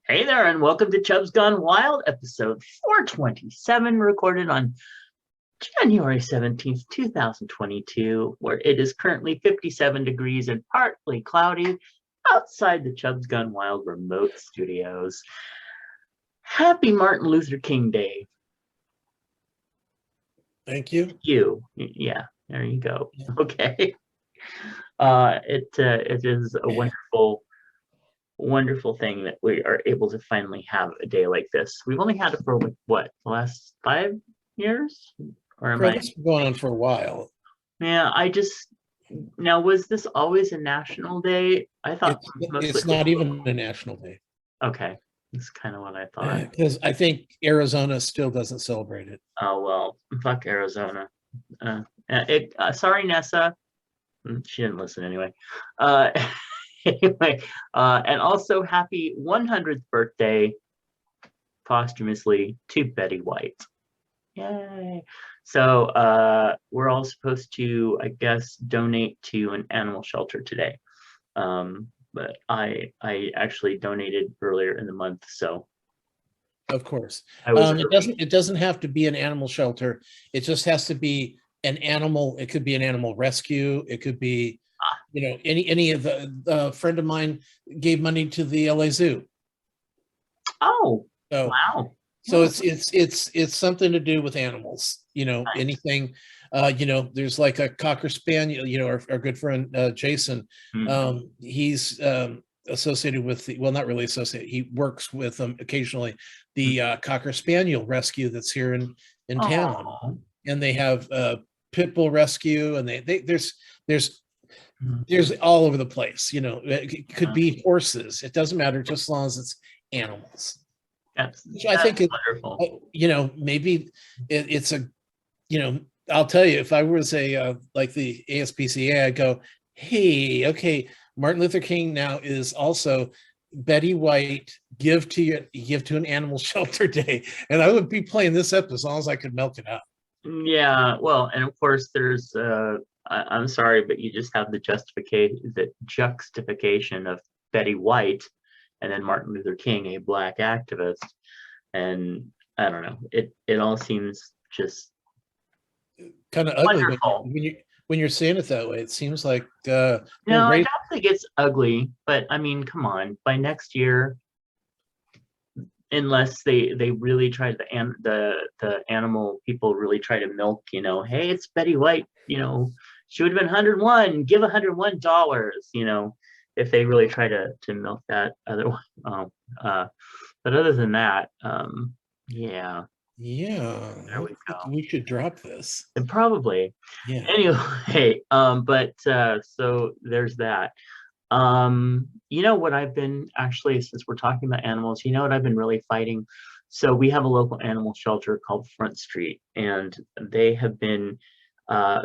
Hey there, and welcome to Chubs Gone Wild, episode 427, recorded on January 17th, 2022, where it is currently 57 degrees and partly cloudy outside the Chubs Gone Wild remote studios. Happy Martin Luther King Day. Thank you. Yeah, there you go. Okay. It is a wonderful thing that we are able to finally have a day like this. We've only had it for like what, the last 5 years? Or am I? It's been going on for a while. Yeah, now was this always a national day? I thought It's not even a national day. Okay, that's kind of what I thought. Because I think Arizona still doesn't celebrate it. Oh well, fuck Arizona. Sorry, Nessa. She didn't listen anyway. Anyway, and also happy 100th birthday posthumously to Betty White. Yay. So we're all supposed to, I guess, donate to an animal shelter today. But I actually donated earlier in the month, so of course. It doesn't have to be an animal shelter. It just has to be an animal. It could be an animal rescue. It could be any of the friend of mine gave money to the LA Zoo. Oh, so, wow. So it's something to do with animals, nice. Anything, there's like a Cocker Spaniel, our good friend, Jason, he's associated with not really associated. He works with them occasionally, the Cocker Spaniel rescue that's here in town. And they have pit bull rescue, and there's all over the place. It could be horses. It doesn't matter, just as long as it's animals. Which I think is wonderful. Maybe it's a, I'll tell you, if I was like the ASPCA, I'd go, hey, okay, Martin Luther King now is also Betty White give to an animal shelter day, and I would be playing this up as long as I could milk it out. Yeah, well, and of course there's I'm sorry, but you just have the juxtaposition of Betty White and then Martin Luther King, a black activist. And I don't know, it all seems just kind of ugly. But when you're saying it that way, it seems like no, I don't think it's ugly, but I mean, come on, by next year, unless they really try the animal people really try to milk, hey, it's Betty White, she would have been 101, give $101, if they really try to milk that otherwise. But other than that, yeah. There we go. We should drop this. And probably. Yeah. Anyway, so there's that. What I've been actually, since we're talking about animals, what I've been really fighting. So we have a local animal shelter called Front Street, and they have been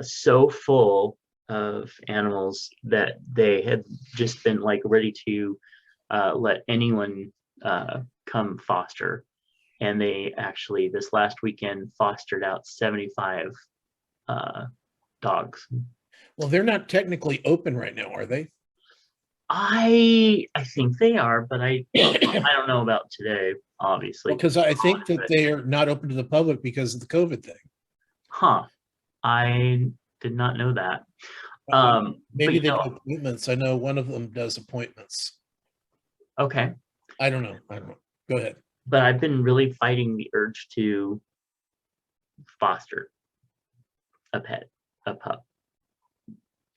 so full of animals that they have just been like ready to let anyone come foster. And they actually this last weekend fostered out 75 dogs. Well, they're not technically open right now, are they? I think they are, but I don't know about today, obviously. Because I think that they are not open to the public because of the COVID thing. Huh. I did not know that. Maybe they do appointments. I know one of them does appointments. Okay. I don't know. Go ahead. But I've been really fighting the urge to foster a pup.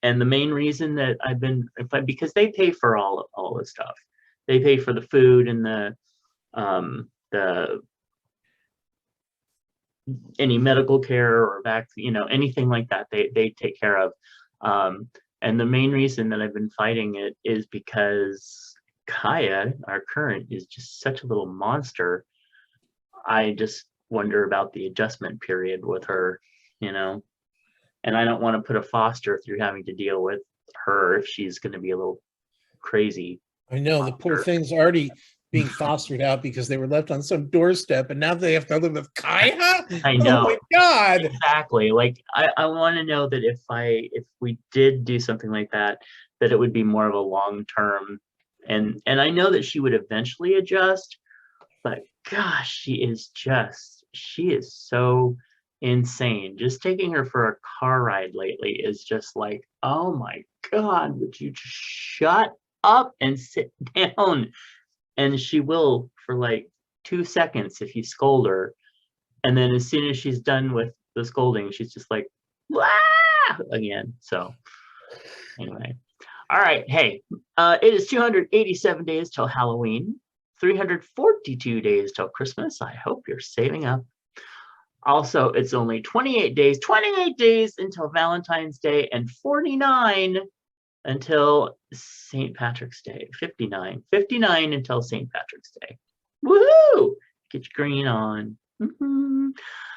And the main reason that I've been, because they pay for all the stuff. They pay for the food and the any medical care or vaccine, anything like that, they take care of. And the main reason that I've been fighting it is because Kaya, our current, is just such a little monster. I just wonder about the adjustment period with her, and I don't want to put a foster through having to deal with her if she's going to be a little crazy. I know, the poor thing's already being fostered out because they were left on some doorstep, and now they have to live with Kaya. I know. Oh my God! Exactly. Like I want to know that if we did do something like that, that it would be more of a long-term And I know that she would eventually adjust, but gosh, she is so insane. Just taking her for a car ride lately is just like, oh my God, would you just shut up and sit down? And she will for like 2 seconds if you scold her. And then as soon as she's done with the scolding, she's just like, "Wah!" again. So anyway. All right. Hey, it is 287 days till Halloween, 342 days till Christmas. I hope you're saving up. Also, it's only 28 days until Valentine's Day, and 49 until St. Patrick's Day. 59 until St. Patrick's Day. Woohoo! Get your green on. Mm-hmm.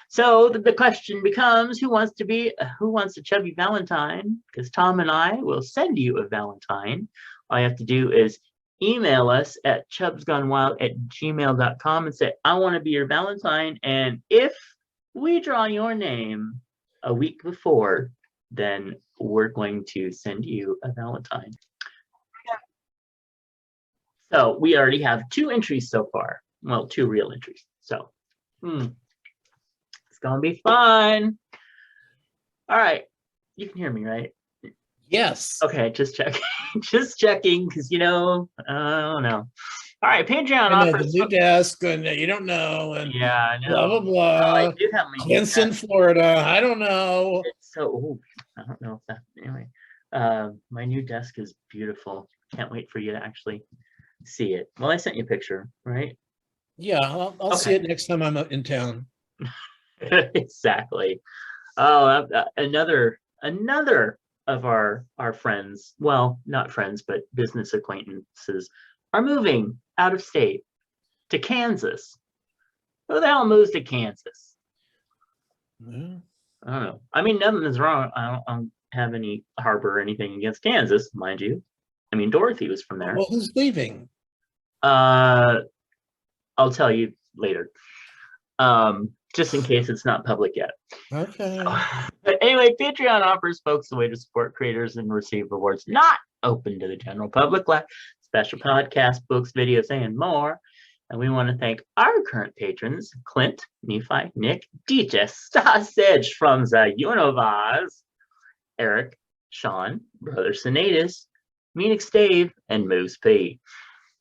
So the question becomes, who wants a chubby Valentine? Because Tom and I will send you a Valentine. All you have to do is email us at chubsgonewild@gmail.com and say, I want to be your Valentine. And if we draw your name a week before, then we're going to send you a Valentine. So we already have 2 entries so far. Well, 2 real entries. So, it's gonna be fun. All right, you can hear me, right? Yes. Okay, just checking, just checking, because I don't know. All right, Patreon offers the new desk, and you don't know, and yeah, I know. Blah blah blah. Oh, I do have my Jensen, Florida. I don't know. It's so I don't know if that anyway. My new desk is beautiful. Can't wait for you to actually see it. Well, I sent you a picture, right? Yeah, I'll see it next time I'm in town. Exactly. Oh, another of our friends, well, not friends, but business acquaintances, are moving out of state to Kansas. Who the hell moves to Kansas? Yeah. I don't know. I mean, nothing is wrong. I don't have any harbor or anything against Kansas, mind you. I mean, Dorothy was from there. Well, who's leaving? I'll tell you later. Just in case it's not public yet. Okay. But anyway, Patreon offers folks a way to support creators and receive rewards not open to the general public, like special podcasts, books, videos, and more. And we want to thank our current patrons, Clint, Nephi, Nick, DJ, Sausage from the Universe, Eric, Sean, Brother Sinatus, Meanix Dave, and Moose P.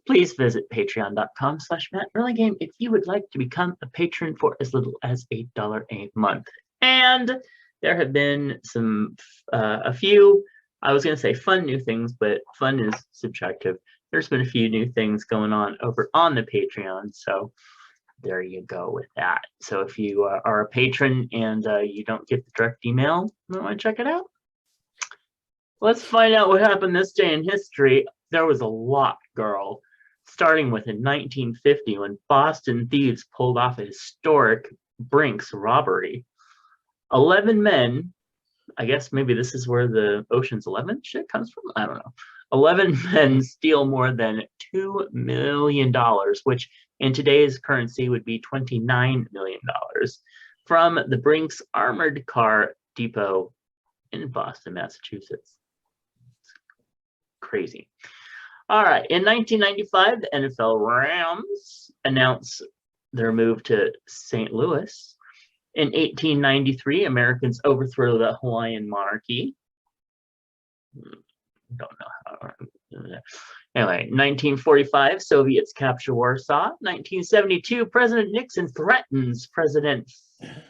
Please visit patreon.com/MattRilligame if you would like to become a patron for as little as $8 a month. And there have been a few, I was going to say fun new things, but fun is subjective. There's been a few new things going on over on the Patreon. So there you go with that. So if you are a patron and you don't get the direct email, you want to check it out? Let's find out what happened this day in history. There was a lot, girl. Starting with in 1950 when Boston thieves pulled off a historic Brinks robbery. 11 men, I guess maybe this is where the Ocean's 11 shit comes from. I don't know. 11 men steal more than $2 million, which in today's currency would be $29 million, from the Brinks Armored Car Depot in Boston, Massachusetts. Crazy. All right. In 1995, the NFL Rams announced their move to St. Louis. In 1893, Americans overthrow the Hawaiian monarchy. Don't know how. Anyway, 1945, Soviets capture Warsaw. 1972, President Nixon threatens President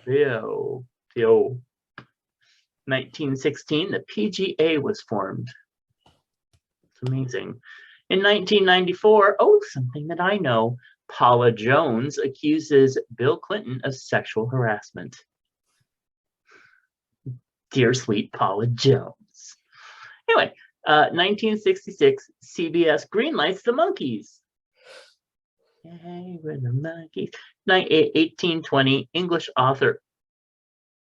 Theo. 1916, the PGA was formed. It's amazing. In 1994, something that I know, Paula Jones accuses Bill Clinton of sexual harassment. Dear sweet Paula Jones. Anyway, 1966, CBS greenlights The Monkees. Hey, we're the Monkees. 1820, English author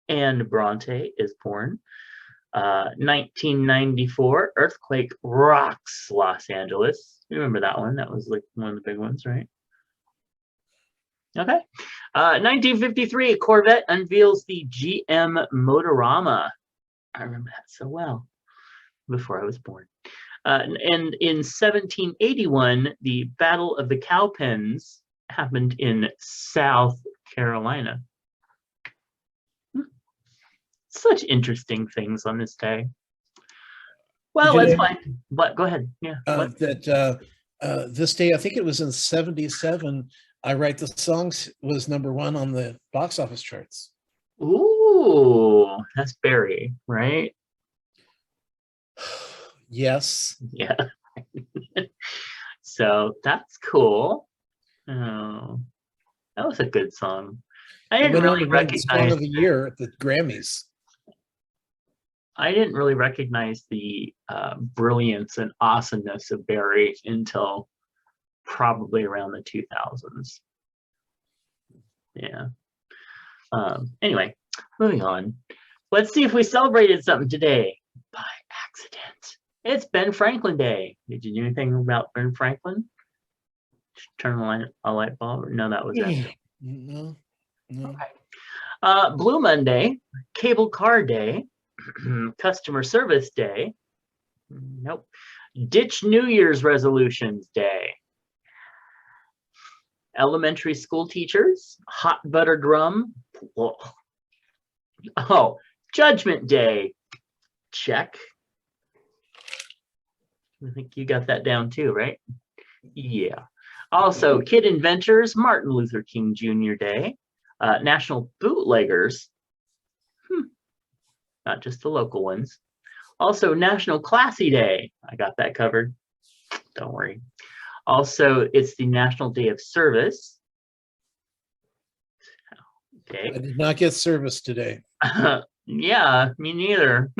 Anne Bronte is born. 1994, earthquake rocks Los Angeles. You remember that one? That was like one of the big ones, right? Okay. 1953, Corvette unveils the GM Motorama. I remember that so well before I was born. And in 1781, the Battle of the Cowpens happened in South Carolina. Such interesting things on this day. Well, let's find. What? Go ahead. Yeah. This day, I think it was in 77, I Write the Songs was #1 on the box office charts. Ooh, that's Barry, right? Yes. Yeah. So that's cool. Oh, that was a good song. I didn't really recognize Song of the Year at the Grammys. I didn't really recognize the brilliance and awesomeness of Barry until probably around the 2000s. Yeah. Anyway, moving on. Let's see if we celebrated something today by accident. It's Ben Franklin Day. Did you do anything about Ben Franklin? Turn a light bulb? No, that was it. No. Okay. Blue Monday, Cable Car Day, Customer Service Day. Nope. Ditch New Year's Resolutions Day. Elementary school teachers, hot buttered rum. Oh, Judgment Day. Check. I think you got that down too, right? Yeah. Also, Kid Inventors, Martin Luther King Jr. Day. National Bootleggers. Not just the local ones. Also, National Classy Day. I got that covered. Don't worry. Also, it's the National Day of Service. Okay. I did not get service today. Yeah, me neither.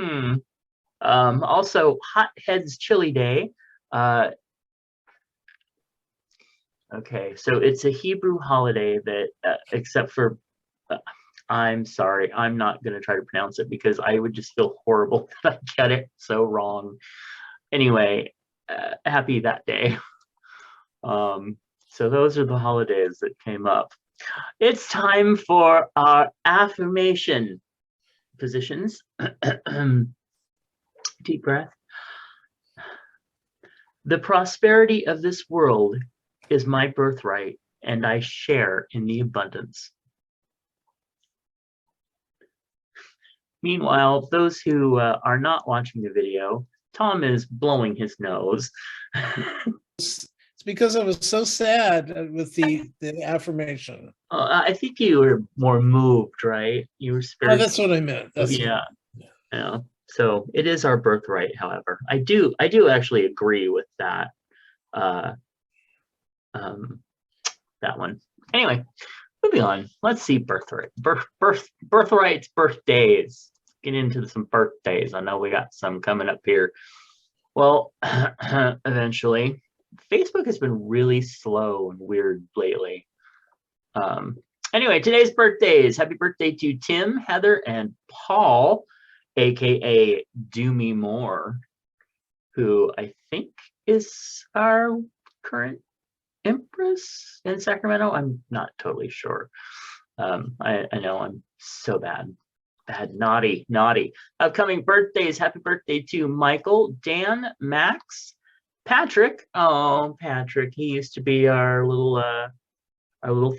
Also, Hot Heads Chili Day. Okay, so it's a Hebrew holiday that, except for, I'm sorry, I'm not going to try to pronounce it because I would just feel horrible that I get it so wrong. Anyway, happy that day. So those are the holidays that came up. It's time for our affirmation positions. Deep breath. The prosperity of this world is my birthright, and I share in the abundance. Meanwhile, those who are not watching the video, Tom is blowing his nose. It's because I was so sad with the affirmation. I think you were more moved, right? You were spiritual. Oh, that's what I meant. Yeah. So it is our birthright. However, I do actually agree with that. That one. Anyway, moving on. Let's see birthright. Birthrights, birthdays. Get into some birthdays. I know we got some coming up here. Well, eventually. Facebook has been really slow and weird lately. Anyway, today's birthdays. Happy birthday to Tim, Heather, and Paul, aka Do Me More, who I think is our current Empress in Sacramento. I'm not totally sure. I know I'm so bad, naughty. Upcoming birthdays. Happy birthday to Michael, Dan, Max, Patrick. Oh, Patrick. He used to be our little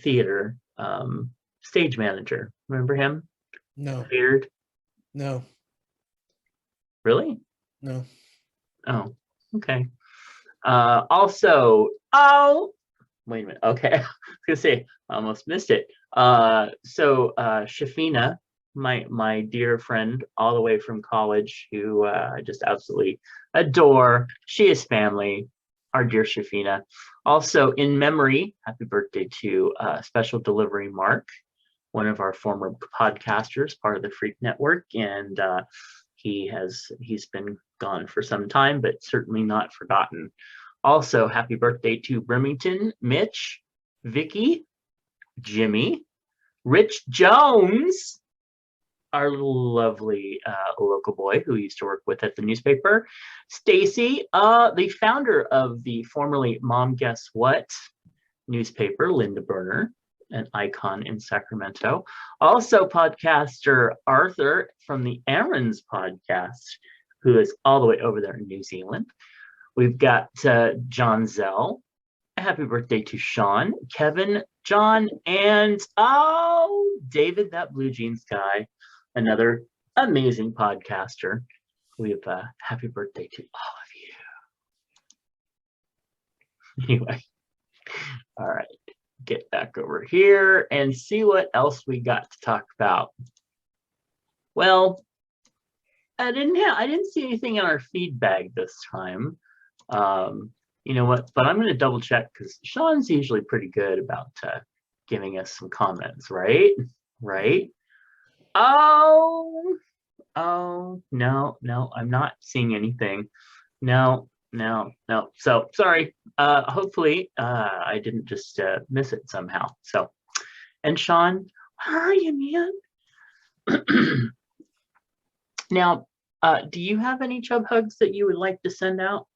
theater stage manager. Remember him? No. Beard? No. Really? No. Oh, okay. Also, wait a minute. Okay. I was gonna say, I almost missed it. So Shafina, my dear friend all the way from college, who I just absolutely adore. She is family, our dear Shafina. Also, in memory, happy birthday to Special Delivery Mark, one of our former podcasters, part of the Freak Network, and he's been gone for some time, but certainly not forgotten. Also, happy birthday to Bremerton, Mitch, Vicky, Jimmy, Rich Jones, our lovely local boy who used to work with at the newspaper, Stacy, the founder of the formerly Mom Guess What newspaper, Linda Berner, an icon in Sacramento. Also, podcaster Arthur from the Aaron's podcast, who is all the way over there in New Zealand. We've got John Zell. Happy birthday to Sean, Kevin, John, and David, that blue jeans guy, another amazing podcaster. We have happy birthday to all of you. Anyway, all right, get back over here and see what else we got to talk about. Well, I didn't see anything in our feed bag this time. You know what? But I'm going to double check because Sean's usually pretty good about giving us some comments, right? Right? Oh, no, I'm not seeing anything. No. So sorry. Hopefully, I didn't just miss it somehow. So, and Sean, where are you, man? Now, do you have any chub hugs that you would like to send out?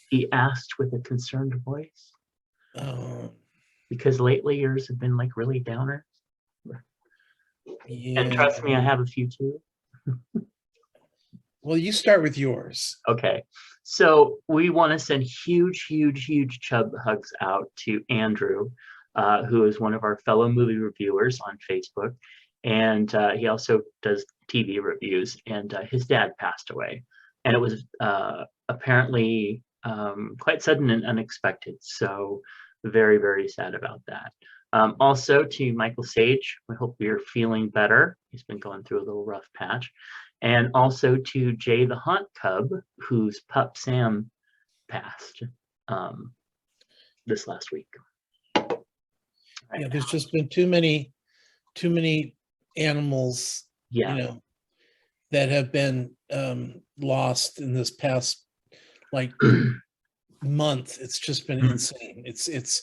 He asked with a concerned voice. Because lately yours have been like really downer. Yeah. And trust me, I have a few too. Well, you start with yours. Okay. So we want to send huge chub hugs out to Andrew, who is one of our fellow movie reviewers on Facebook. And he also does TV reviews, and his dad passed away. And it was apparently quite sudden and unexpected. So very sad about that. Also to Michael Sage, we hope you're feeling better. He's been going through a little rough patch. And also to Jay the Haunt Cub, whose pup Sam passed this last week. Yeah, there's just been too many animals, yeah, you know, that have been lost in this past like month. It's just been insane. It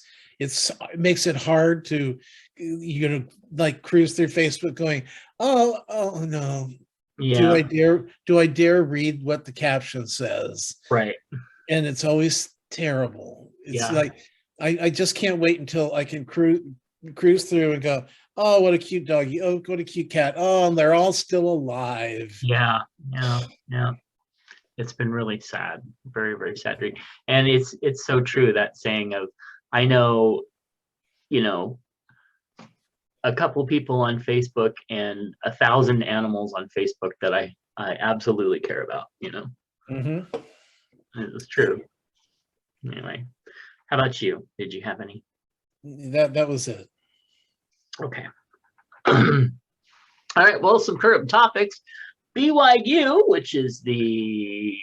makes it hard to, you're gonna like cruise through Facebook going, oh no. Yeah. Do I dare read what the caption says? Right. And it's always terrible. It's like I just can't wait until I can cruise through and go, oh, what a cute doggy. Oh, what a cute cat. Oh, and they're all still alive. Yeah. It's been really sad, very sad. And it's so true, that saying of, I know, you know, a couple people on Facebook and 1,000 animals on Facebook that I absolutely care about, you know. It's true. Anyway, how about you? Did you have any? That was it. Okay. All right, well, some current topics. BYU, which is the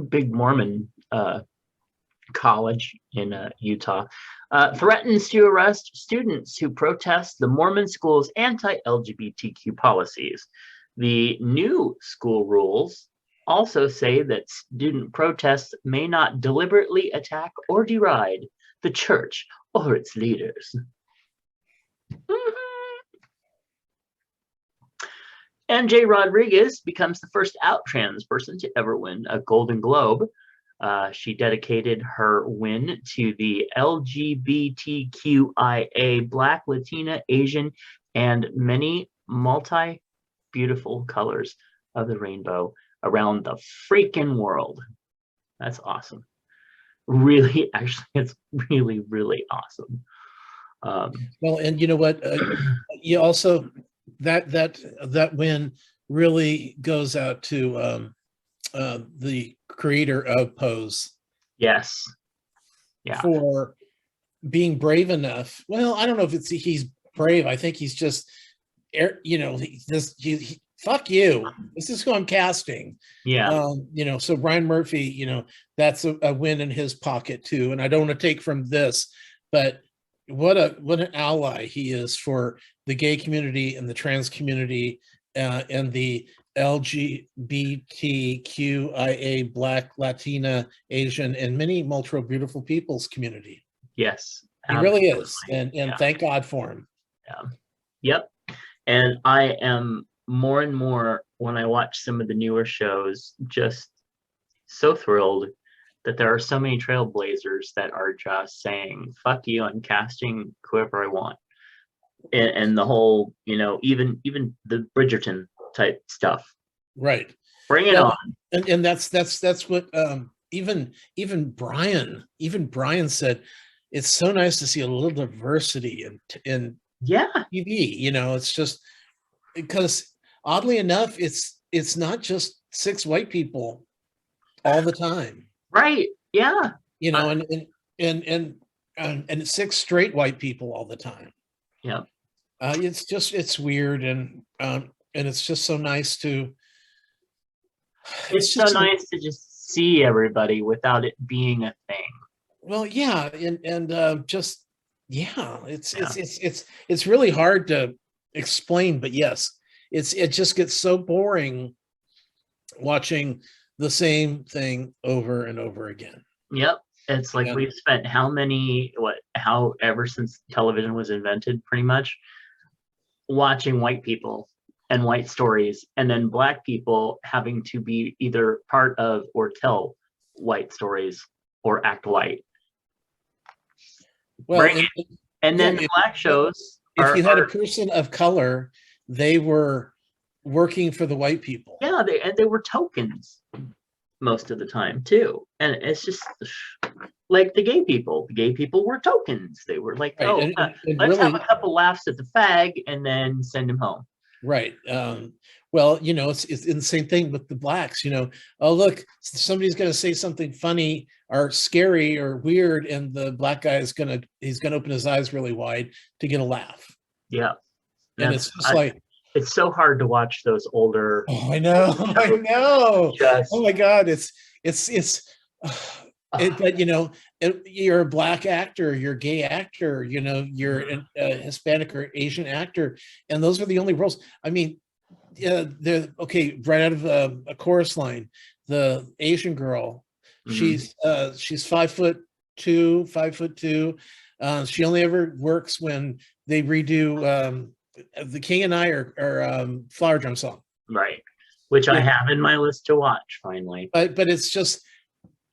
big Mormon college in Utah, threatens to arrest students who protest the Mormon school's anti-LGBTQ policies. The new school rules also say that student protests may not deliberately attack or deride the church or its leaders. MJ Rodriguez becomes the first out trans person to ever win a Golden Globe. She dedicated her win to the LGBTQIA, Black, Latina, Asian, and many beautiful colors of the rainbow around the freaking world. That's awesome. Really, actually, it's really awesome. Well, and you know what? You also that win really goes out to the creator of Pose. Yes. Yeah. For being brave enough. Well, I don't know if he's brave. I think he's just, you know, fuck you. This is who I'm casting. Yeah. You know, so Brian Murphy, you know, that's a win in his pocket too. And I don't want to take from this, but what an ally he is for the gay community and the trans community and the LGBTQIA, Black, Latina, Asian, and many multiple beautiful people's community. Yes, he really is, and thank God for him. Yeah. Yep. And I am more and more, when I watch some of the newer shows, just so thrilled that there are so many trailblazers that are just saying, fuck you, I'm casting whoever I want. And the whole, you know, even the Bridgerton type stuff. Right. Bring it on. And that's what even Brian said. It's so nice to see a little diversity in TV. You know, it's just because oddly enough, it's not just 6 white people all the time. Right. Yeah. You know, and 6 straight white people all the time. Yeah. It's weird, and it's just so nice to. It's so nice to just see everybody without it being a thing. Well, yeah, and just it's really hard to explain, but yes, it just gets so boring watching the same thing over and over again. Yep. It's like we've spent ever since television was invented, pretty much watching white people and white stories, and then black people having to be either part of or tell white stories or act white. Well, and then the black shows. If you had a person of color, they were working for the white people. Yeah, they were tokens most of the time too, and it's just like the gay people. The gay people were tokens. They were like, let's really have a couple laughs at the fag and then send him home. Right. Well, you know, it's the same thing with the blacks. You know, oh look, somebody's going to say something funny or scary or weird, and the black guy is gonna open his eyes really wide to get a laugh. Yeah, and it's just it's so hard to watch those older. Oh, I know. Oh my God, but you know, you're a black actor, you're a gay actor, you know, you're a Hispanic or Asian actor, and those are the only roles. I mean, they're okay. Right out of a chorus line, the Asian girl, she's 5'2", 5'2". She only ever works when they redo The King and I or Flower Drum Song. Right, which I have in my list to watch finally. But it's just.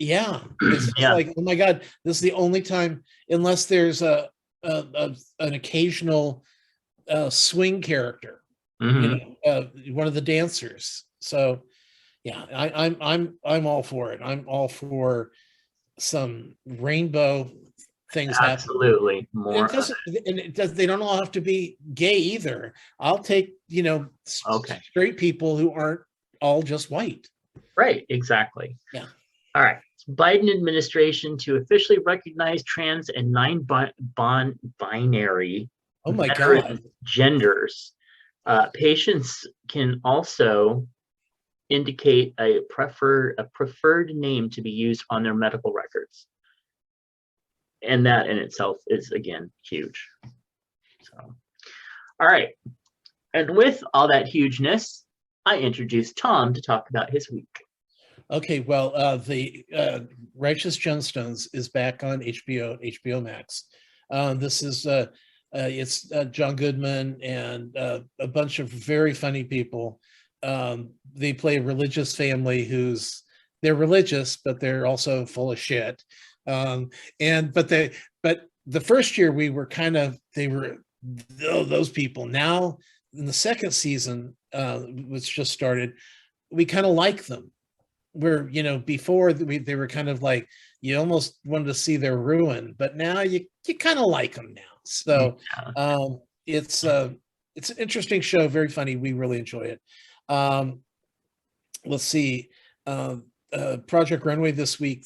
Yeah, it's just like, oh my God, this is the only time, unless there's an occasional swing character, you know, one of the dancers. So, yeah, I'm all for it. I'm all for some rainbow things. Absolutely, more. They don't all have to be gay either. I'll take, you know, straight people who aren't all just white. Right. Exactly. Yeah. All right. Biden administration to officially recognize trans and non-binary genders. Patients can also indicate a preferred name to be used on their medical records. And that in itself is, again, huge. So, all right. And with all that hugeness, I introduced Tom to talk about his week. Okay, well, the Righteous Gemstones is back on HBO Max. This is it's John Goodman and a bunch of very funny people. They play a religious family they're religious, but they're also full of shit. But the first year they were those people. Now in the second season, which just started, we kind of like them. Where, you know, before they were kind of like, you almost wanted to see their ruin, but now you kind of like them now. So it's an interesting show, very funny. We really enjoy it. Let's see, Project Runway this week.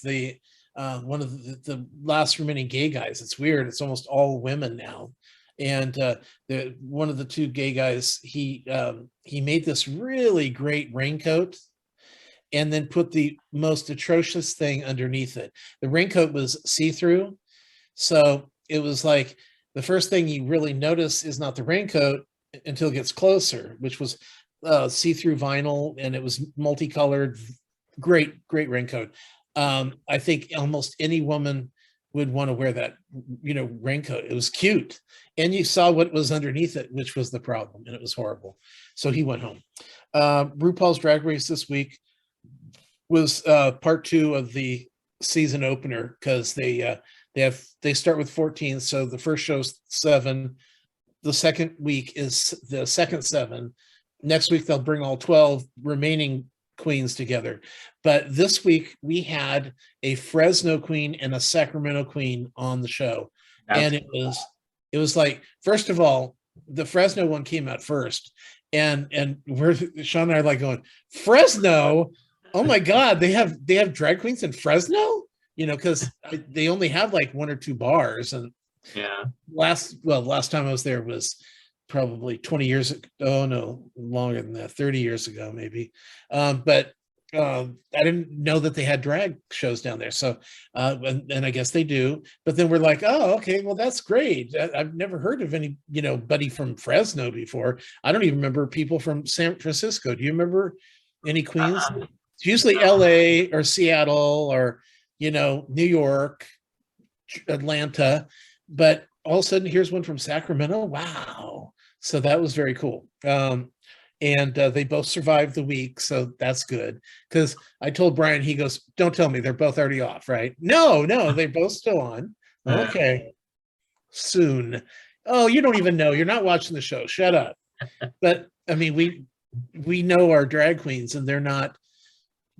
One of the last remaining gay guys. It's weird. It's almost all women now. And one of the 2 gay guys, he made this really great raincoat, and then put the most atrocious thing underneath it. The raincoat was see-through, so it was like the first thing you really notice is not the raincoat until it gets closer, which was see-through vinyl, and it was multicolored. Great raincoat. I think almost any woman would want to wear that, you know, raincoat. It was cute, and you saw what was underneath it, which was the problem, and it was horrible. So he went home. RuPaul's Drag Race this week was part 2 of the season opener, because they start with 14. So the first show's 7. The second week is the second 7. Next week they'll bring all 12 remaining queens together. But this week we had a Fresno queen and a Sacramento queen on the show. And it was like, first of all, the Fresno one came out first. And we're Sean and I are like going, Fresno? Oh my God, they have drag queens in Fresno? Because they only have like one or two bars. And last time I was there was probably 20 years ago. Oh no, longer than that, 30 years ago maybe. But I didn't know that they had drag shows down there. So and I guess they do. But then we're like, oh, okay, well that's great. I've never heard of any buddy from Fresno before. I don't even remember people from San Francisco. Do you remember any queens? It's usually LA or Seattle or New York, Atlanta, but all of a sudden here's one from Sacramento. Wow. So that was very cool. And they both survived the week, so that's good. Because I told Brian, he goes, don't tell me they're both already off, right? No, they're both still on. Okay. Soon. Oh, you don't even know. You're not watching the show. Shut up. But I mean, we know our drag queens, and they're not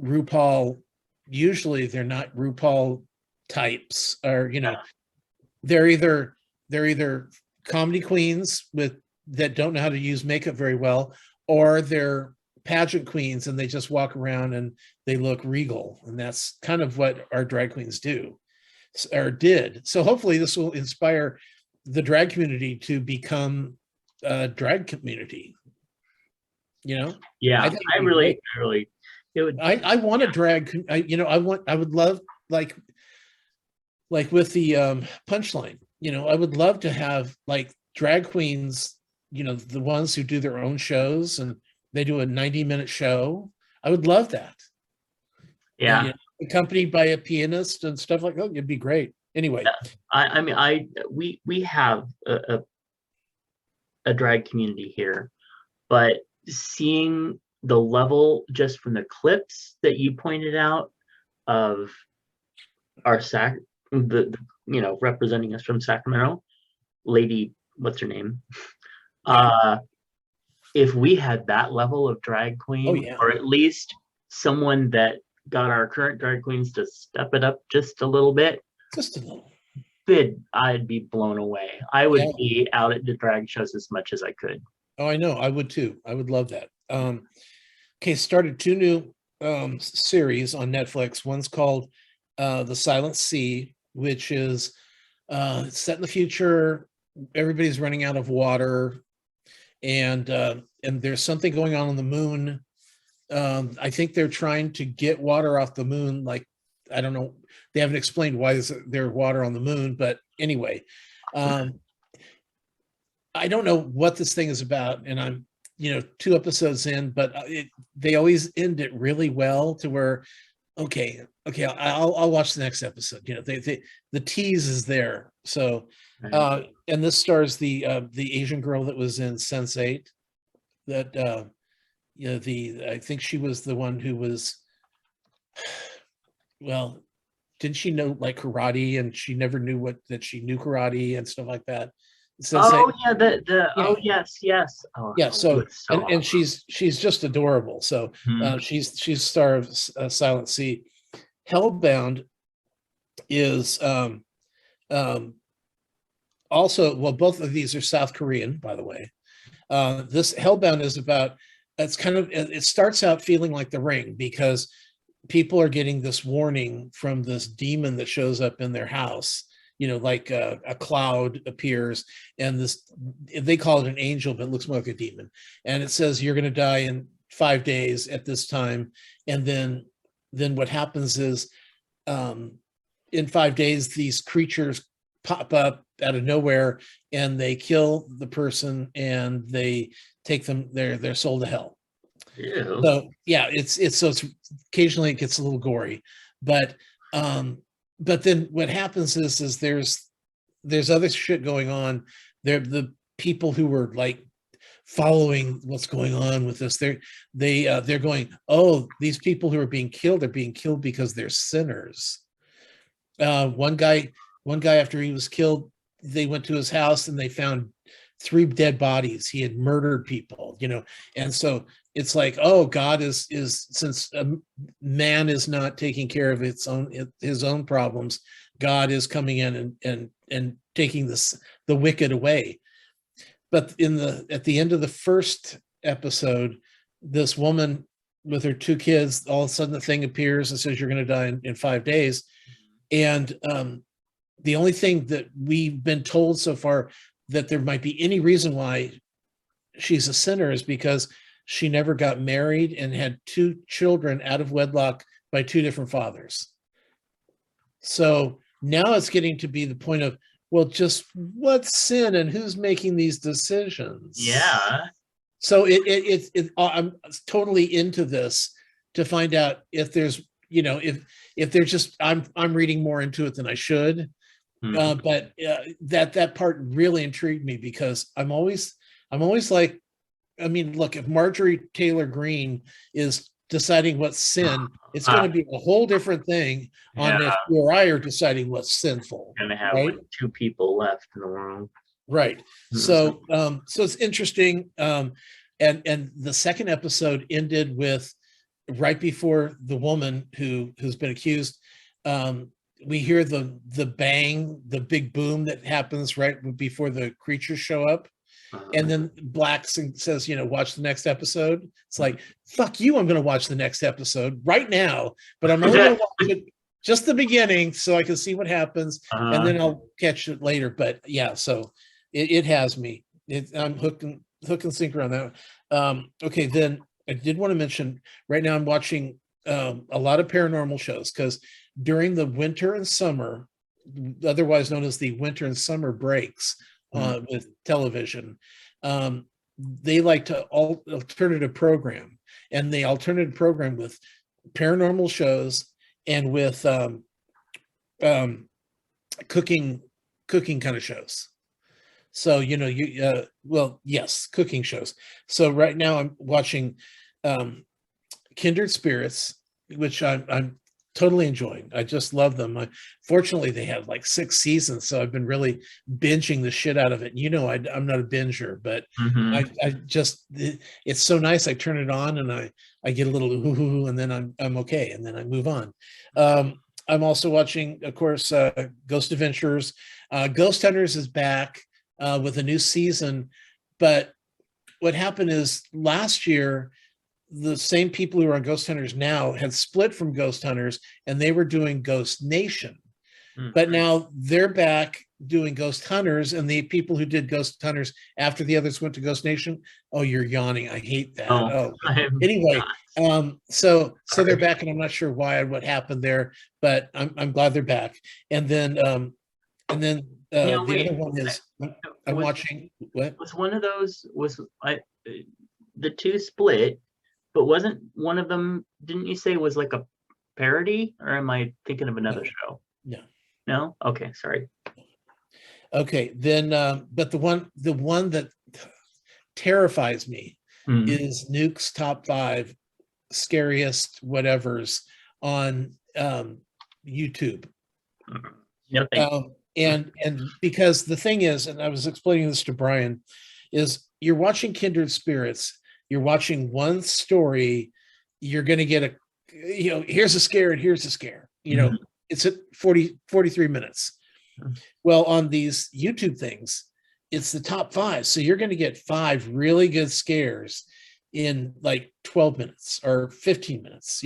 RuPaul. Usually they're not RuPaul types, or they're either comedy queens that don't know how to use makeup very well, or they're pageant queens and they just walk around and they look regal. And that's kind of what our drag queens do or did. So hopefully this will inspire the drag community to become a drag community. Yeah, I really it would. I want a drag. I would love like with the punchline. I would love to have like drag queens. The ones who do their own shows and they do a 90-minute show. I would love that. Yeah, and, accompanied by a pianist and stuff like that. It'd be great. Anyway, we have a drag community here, but seeing the level just from the clips that you pointed out of our representing us from Sacramento, lady, what's her name? If we had that level of drag queen, or at least someone that got our current drag queens to step it up just a little bit, I'd be blown away. I would be out at the drag shows as much as I could. Oh, I know. I would too. I would love that. Started 2 new series on Netflix. One's called The Silent Sea, which is set in the future. Everybody's running out of water, and there's something going on the moon. I think they're trying to get water off the moon. Like, I don't know. They haven't explained why there's water on the moon, but anyway, I don't know what this thing is about, and I'm 2 episodes in, but they always end it really well to where, okay, I'll watch the next episode. The tease is there. So, and this stars the Asian girl that was in Sense8. That I think she was the one who was. Well, didn't she know like karate, and she never knew that she knew karate and stuff like that? Oh yes. Oh, yeah. So and she's just adorable. So she's star of Silent Sea. Hellbound is also, well, both of these are South Korean, by the way. This Hellbound is about, it starts out feeling like The Ring, because people are getting this warning from this demon that shows up in their house. Like a cloud appears, and they call it an angel, but it looks more like a demon. And it says, you're going to die in 5 days at this time. And then what happens is, in 5 days, these creatures pop up out of nowhere, and they kill the person, and they take them, their soul to hell. Ew. So yeah, it's occasionally it gets a little gory, but then what happens is there's other shit going on. The people who were like following what's going on with this, they're going, oh, these people who are being killed are being killed because they're sinners. One guy after he was killed, they went to his house and they found 3 dead bodies. He had murdered people, and so it's like, oh, God is since man is not taking care of his own problems, God is coming in and taking the wicked away. But at the end of the first episode, this woman with her 2 kids, all of a sudden the thing appears and says, you're going to die in 5 days. And the only thing that we've been told so far that there might be any reason why she's a sinner is because she never got married and had 2 children out of wedlock by 2 different fathers. So now it's getting to be the point of, well, just what's sin and who's making these decisions? Yeah. So I'm totally into this to find out if there's, if there's just, I'm reading more into it than I should. But that part really intrigued me because I'm always like, I mean, look, if Marjorie Taylor Greene is deciding what's sin, it's going to be a whole different thing on if you or I are deciding what's sinful. Going to have like 2 people left in the world. Right. So it's interesting. And the second episode ended with right before the woman who's been accused. We hear the bang, the big boom that happens right before the creatures show up. And then Black says, watch the next episode. It's like, fuck you, I'm going to watch the next episode right now, but I'm only going to watch it just the beginning so I can see what happens, and then I'll catch it later. But yeah, so it has me. I'm hook and sinker on that. Okay, then I did want to mention, right now I'm watching a lot of paranormal shows because during the winter and summer, otherwise known as the winter and summer breaks, with television, they like to alternative program, and they alternative program with paranormal shows and with cooking kind of shows. So yes, cooking shows. So right now I'm watching Kindred Spirits, which I'm totally enjoying. I just love them. Fortunately, they have like 6 seasons, so I've been really binging the shit out of it. I'm not a binger, but I just, it's so nice. I turn it on and I get a little ooh, and then I'm okay, and then I move on. I'm also watching, of course, Ghost Adventures. Ghost Hunters is back with a new season, but what happened is last year, the same people who are on Ghost Hunters now had split from Ghost Hunters, and they were doing Ghost Nation. But now they're back doing Ghost Hunters, and the people who did Ghost Hunters after the others went to Ghost Nation. Oh, you're yawning. I hate that. Anyway, so they're back, and I'm not sure why, what happened there, but I'm glad they're back. And then the other one is I'm watching. What was one of those? The 2 split? But wasn't one of them, didn't you say was like a parody, or am I thinking of another show? No? Okay, sorry. Okay, then but the one that terrifies me is Nuke's top 5 scariest whatevers on YouTube. And because the thing is, and I was explaining this to Brian, is you're watching Kindred Spirits, you're watching one story, you're going to get here's a scare and here's a scare. It's at 43 minutes. Well, on these YouTube things, it's the top 5. So you're going to get 5 really good scares in like 12 minutes or 15 minutes,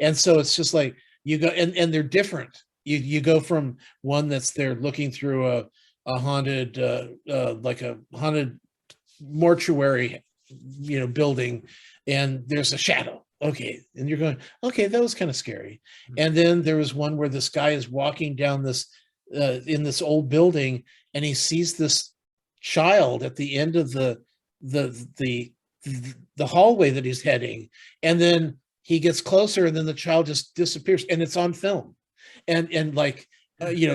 And so it's just like you go, and they're different. You go from one that's they're looking through a haunted, like a haunted mortuary, building, and there's a shadow. Okay. And you're going, okay, that was kind of scary. And then there was one where this guy is walking down this, in this old building, and he sees this child at the end of the hallway that he's heading. And then he gets closer, and then the child just disappears, and it's on film. And like,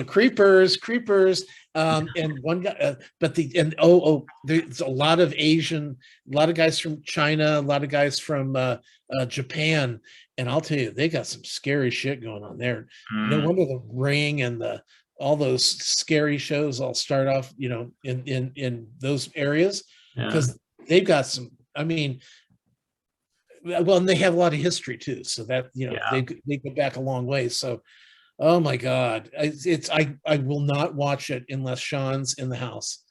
creepers, and one guy, there's a lot of Asian, a lot of guys from China, a lot of guys from Japan, and I'll tell you, they got some scary shit going on there. No wonder the Ring and the all those scary shows all start off, in those areas, because they've got some, I mean, well, and they have a lot of history too. So that, they go back a long way. So, oh my God, I will not watch it unless Sean's in the house.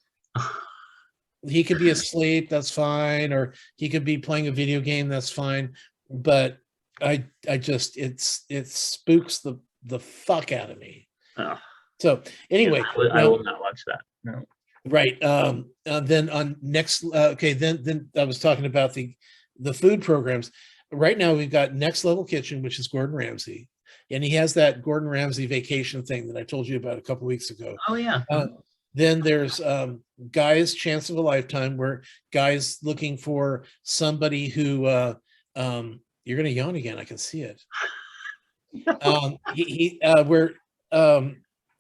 He could be asleep, that's fine, or he could be playing a video game, that's fine. But I just, it spooks the fuck out of me. Oh. So anyway, I will not watch that. No. Right. Then on next, okay, then I was talking about the food programs. Right now we've got Next Level Kitchen, which is Gordon Ramsay, and he has that Gordon Ramsay vacation thing that I told you about a couple weeks ago. Oh yeah. Then there's Guy's Chance of a Lifetime, where Guy's looking for somebody who you're gonna yawn again. I can see it.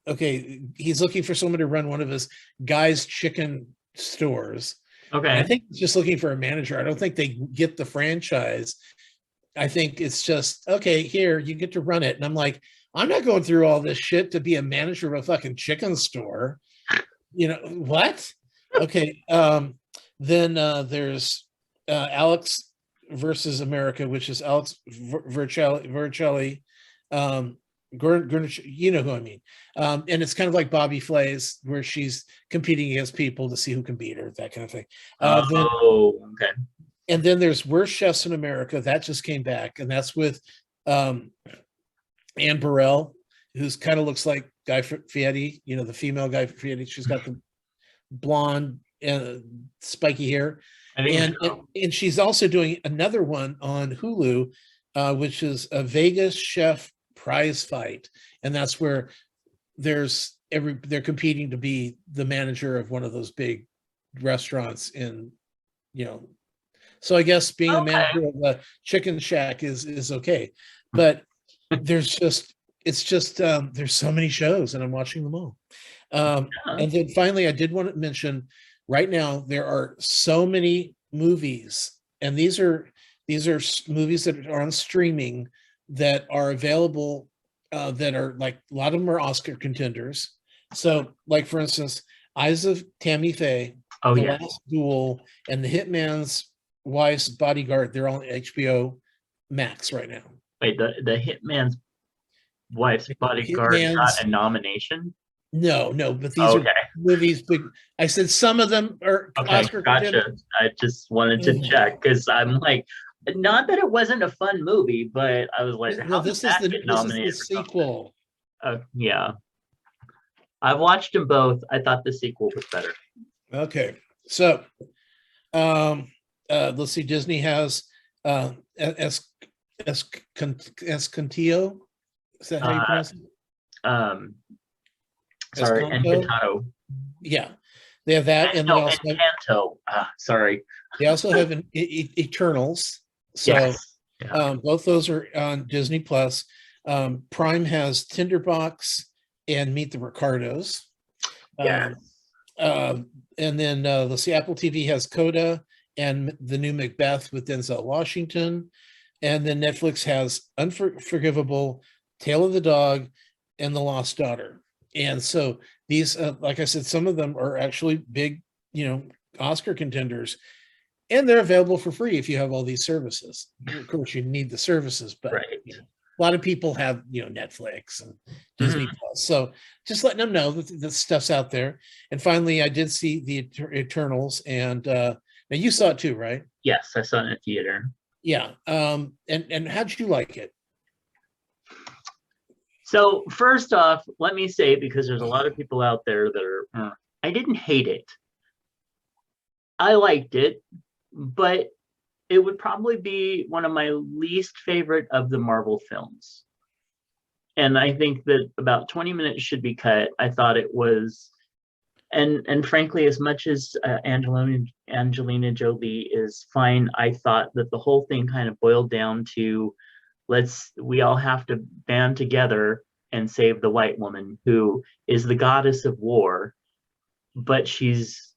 Okay, he's looking for someone to run one of his Guy's Chicken stores. Okay. And I think he's just looking for a manager. I don't think they get the franchise. I think it's just, okay, here, you get to run it. And I'm like, I'm not going through all this shit to be a manager of a fucking chicken store. What? Okay. Then there's Alex versus America, which is Alex Vercelli. Gordon, you know who I mean. And it's kind of like Bobby Flay's, where she's competing against people to see who can beat her, that kind of thing. Okay. And then there's Worst Chefs in America. That just came back, and that's with Anne Burrell, who's kind of looks like Guy Fieri, the female Guy Fieri. She's got the blonde and spiky hair. And she's also doing another one on Hulu, which is a Vegas chef prize fight, and that's where they're competing to be the manager of one of those big restaurants in, so I guess being a manager of a chicken shack is okay, but there's so many shows, and I'm watching them all. And then finally, I did want to mention, right now there are so many movies, and these are movies that are on streaming that are available, that are like, a lot of them are Oscar contenders. So, like, for instance, Eyes of Tammy Faye, The Last Duel, and The Hitman's Wife's Bodyguard. They're all on HBO Max right now. Wait, the Hitman's Wife's Bodyguard got a nomination? No, but these are movies. I said some of them are Oscar contenders. I just wanted to check, because I'm like, not that it wasn't a fun movie, but I was like, how this is the sequel. Yeah. I've watched them both. I thought the sequel was better. Okay. So let's see, Disney has Escontillo. Is that how you pronounce it? Sorry, Encantado. Yeah. They have that, and no, Encanto. Sorry. They also have an Eternals. So both those are on Disney Plus. Prime has Tinderbox and Meet the Ricardos. And then let's see, Apple TV has Coda and the new Macbeth with Denzel Washington. And then Netflix has Unforgivable, Tale of the Dog, and The Lost Daughter. And so these, like I said, some of them are actually big, Oscar contenders. And they're available for free if you have all these services. Of course, you need the services, but a lot of people have, Netflix and Disney Plus. So just letting them know that the stuff's out there. And finally, I did see the Eternals, and now you saw it too, right? Yes, I saw it in a theater. Yeah. And how'd you like it? So first off, let me say, because there's a lot of people out there that are, I didn't hate it. I liked it, but it would probably be one of my least favorite of the Marvel films. And I think that about 20 minutes should be cut. I thought it was, and frankly, as much as Angelina Jolie is fine, I thought that the whole thing kind of boiled down to, we all have to band together and save the white woman, who is the goddess of war, but she's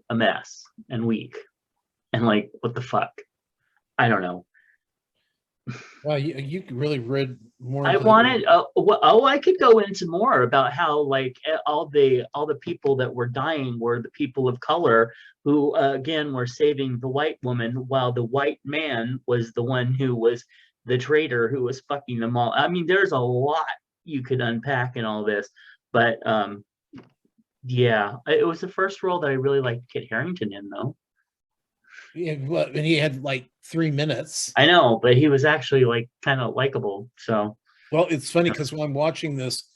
a mess and weak. And like, what the fuck? I don't know. Well, you really read more I into wanted, I could go into more about how like all the people that were dying were the people of color who again were saving the white woman, while the white man was the one who was the traitor who was fucking them all. I mean, there's a lot you could unpack in all this, but yeah, it was the first role that I really liked Kit Harington in, though. yeah, and he had like 3 minutes. I know, but he was actually like kind of likable. So, Well, it's funny because when I'm watching this,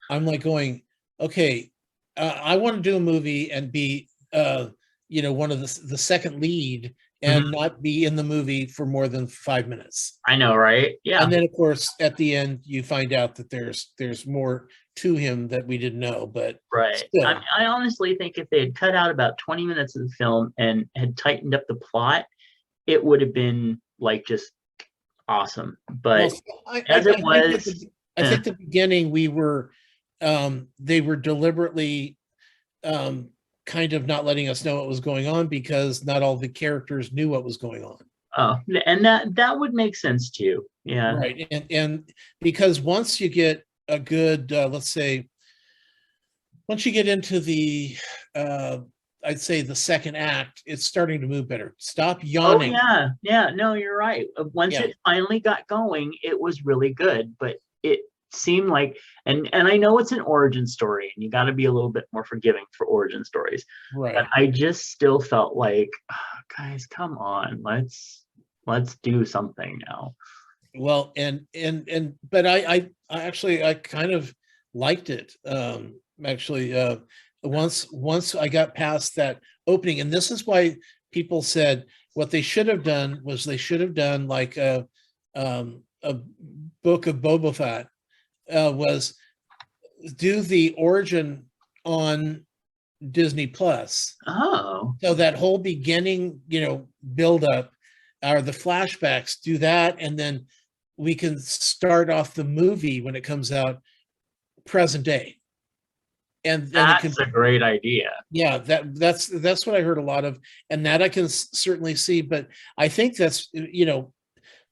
I'm like going, okay, I want to do a movie and be, one of the second lead and mhm. not be in the movie for more than 5 minutes. I know, right? Yeah, And then, of course, at the end, you find out that there's more to him that we didn't know, but right. still, I honestly think if they had cut out about 20 minutes of the film and had tightened up the plot, it would have been like just awesome. well, But I as it think that was, I think the beginning they were deliberately kind of not letting us know what was going on because not all the characters knew what was going on. oh, and that would make sense too. Yeah. Right. And because once you get a good, let's say, once you get into the, I'd say the second act, it's starting to move better. Stop Oh yawning. yeah, yeah. No, you're right. Once Yeah. it finally got going, it was really good. But it seemed like, and I know it's an origin story, and you got to be a little bit more forgiving for origin stories. But Right. I just still felt like, guys, come on, let's do something now. Well, but I actually I kind of liked it. Actually, once I got past that opening, and this is why people said what they should have done was they should have done like a book of Boba Fett, was do the origin on Disney Plus. Oh, So that whole beginning, build up, or the flashbacks, do that, and then we can start off the movie when it comes out present day. And it can, that's a great idea. yeah, that's what I heard a lot of, and that I can certainly see. But I think that's, I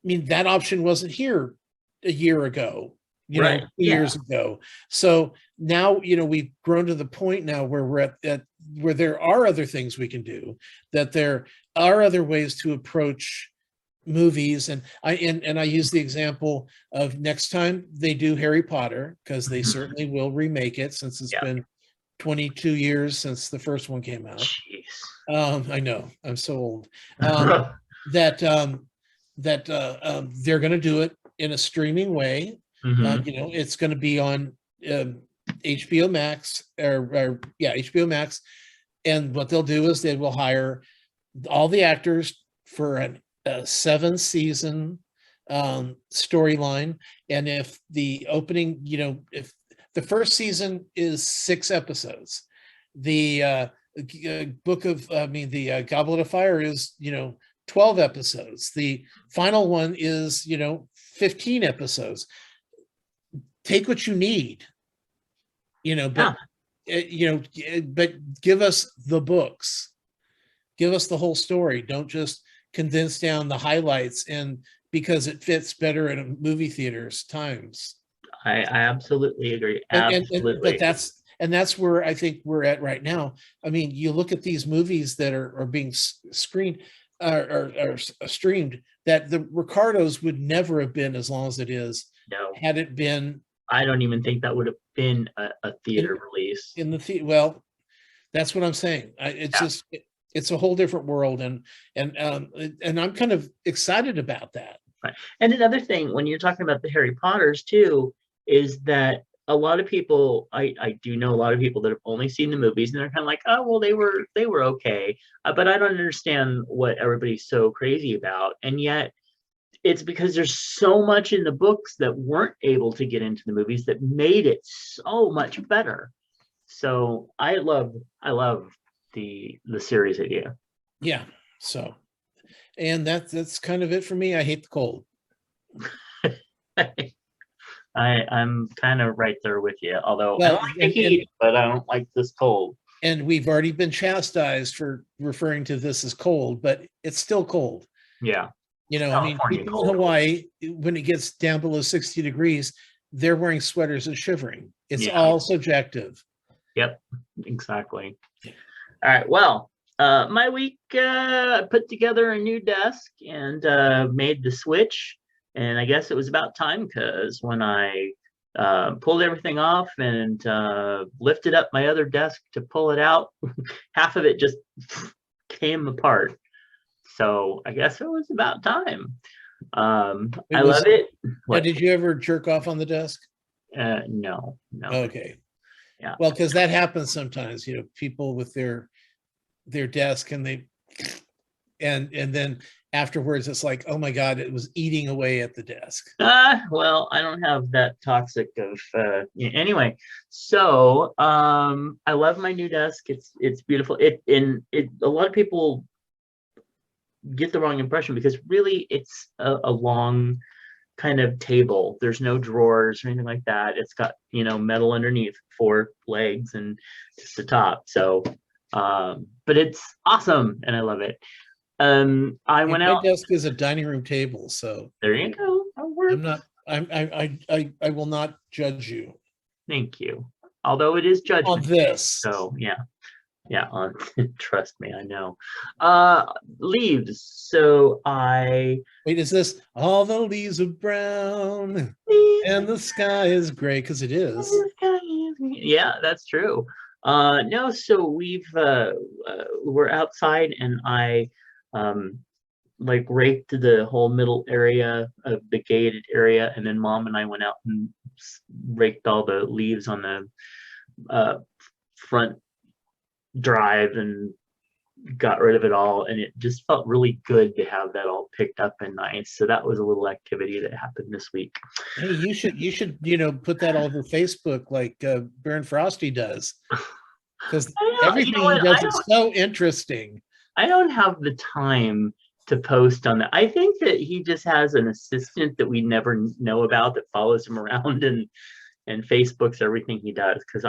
mean, that option wasn't here a year ago, Right. 2 years ago. So now, we've grown to the point now where we're at where there are other things we can do, that there are other ways to approach movies. And I use the example of next time they do Harry Potter, because they Mhm. certainly will remake it since it's Yeah. been 22 years since the first one came out. Jeez. I know, I'm so old. That they're going to do it in a streaming way. Mhm. It's going to be on HBO Max, or yeah, HBO Max. And what they'll do is they will hire all the actors for a 7-season storyline. And if the opening, if the first season is 6 episodes, the Goblet of Fire is 12 episodes. The final one is 15 episodes. Take what you need, but but give us the books, give us the whole story. Don't just condense down the highlights, and because it fits better in a movie theater's times. I absolutely agree. But Absolutely. that's where I think we're at right now. I mean, you look at these movies that are being screened or streamed, that the Ricardos would never have been as long as it is No, had it been I don't even think that would have been a theater release. in the theater. Well, that's what I'm saying. It's Yeah. just it's a whole different world, and I'm kind of excited about that. Right. And another thing, when you're talking about the Harry Potters too, is that a lot of people, I do know a lot of people that have only seen the movies, and they're kind of like, oh well, they were okay, but I don't understand what everybody's so crazy about. And yet, it's because there's so much in the books that weren't able to get into the movies that made it so much better. So I love the series idea. Yeah. So, and that's kind of it for me. I hate the cold. I'm kind of right there with you. Although I Well, don't like the heat, but I don't like this cold. and we've already been chastised for referring to this as cold, but it's still cold. Yeah. You know, I mean, California people cold. in Hawaii, when it gets down below 60 degrees, they're wearing sweaters and shivering. It's Yeah. all subjective. Yep. Exactly. All right. Well, my week, I put together a new desk and made the switch. And I guess it was about time because when I pulled everything off and lifted up my other desk to pull it out, half of it just came apart. So I guess it was about time. I love it. Now, did you ever jerk off on the desk? No. Okay. Yeah. Well, because that happens sometimes, you know, people with their desk and then afterwards it's like, oh my God, it was eating away at the desk. Well, I don't have that toxic of anyway. So I love my new desk. It's beautiful. It a lot of people get the wrong impression because really it's a long kind of table. There's no drawers or anything like that. It's got, metal underneath, 4 legs and just the top. So but it's awesome and I love it. I went My out. desk is a dining room table, so There you go. That works. I will not judge you. Thank you. Although it is judgment on this. So yeah. On trust me, I know. Leaves. So wait, is this all the leaves are brown and the sky is gray? Because it is. Yeah, that's true. No, so we're outside and I raked the whole middle area of the gated area, and then Mom and I went out and raked all the leaves on the front drive and got rid of it all, and it just felt really good to have that all picked up and nice. So that was a little activity that happened this week. Hey, you should put that all over Facebook like Baron Frosty does, because everything he does is so interesting. I don't have the time to post on that. I think that he just has an assistant that we never know about that follows him around and Facebook's everything he does. Because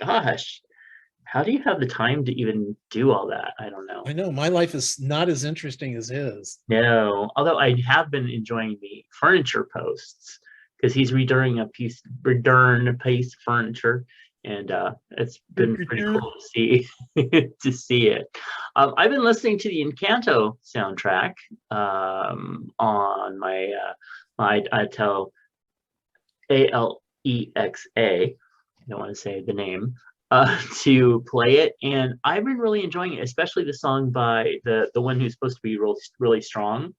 gosh, how do you have the time to even do all that? I don't know. I know my life is not as interesting as his. No, although I have been enjoying the furniture posts because he's redoing a piece of furniture, and it's been pretty cool to see to see it. I've been listening to the Encanto soundtrack on my I tell Alexa. I don't want to say the name. To play it, and I've been really enjoying it, especially the song by the one who's supposed to be really strong.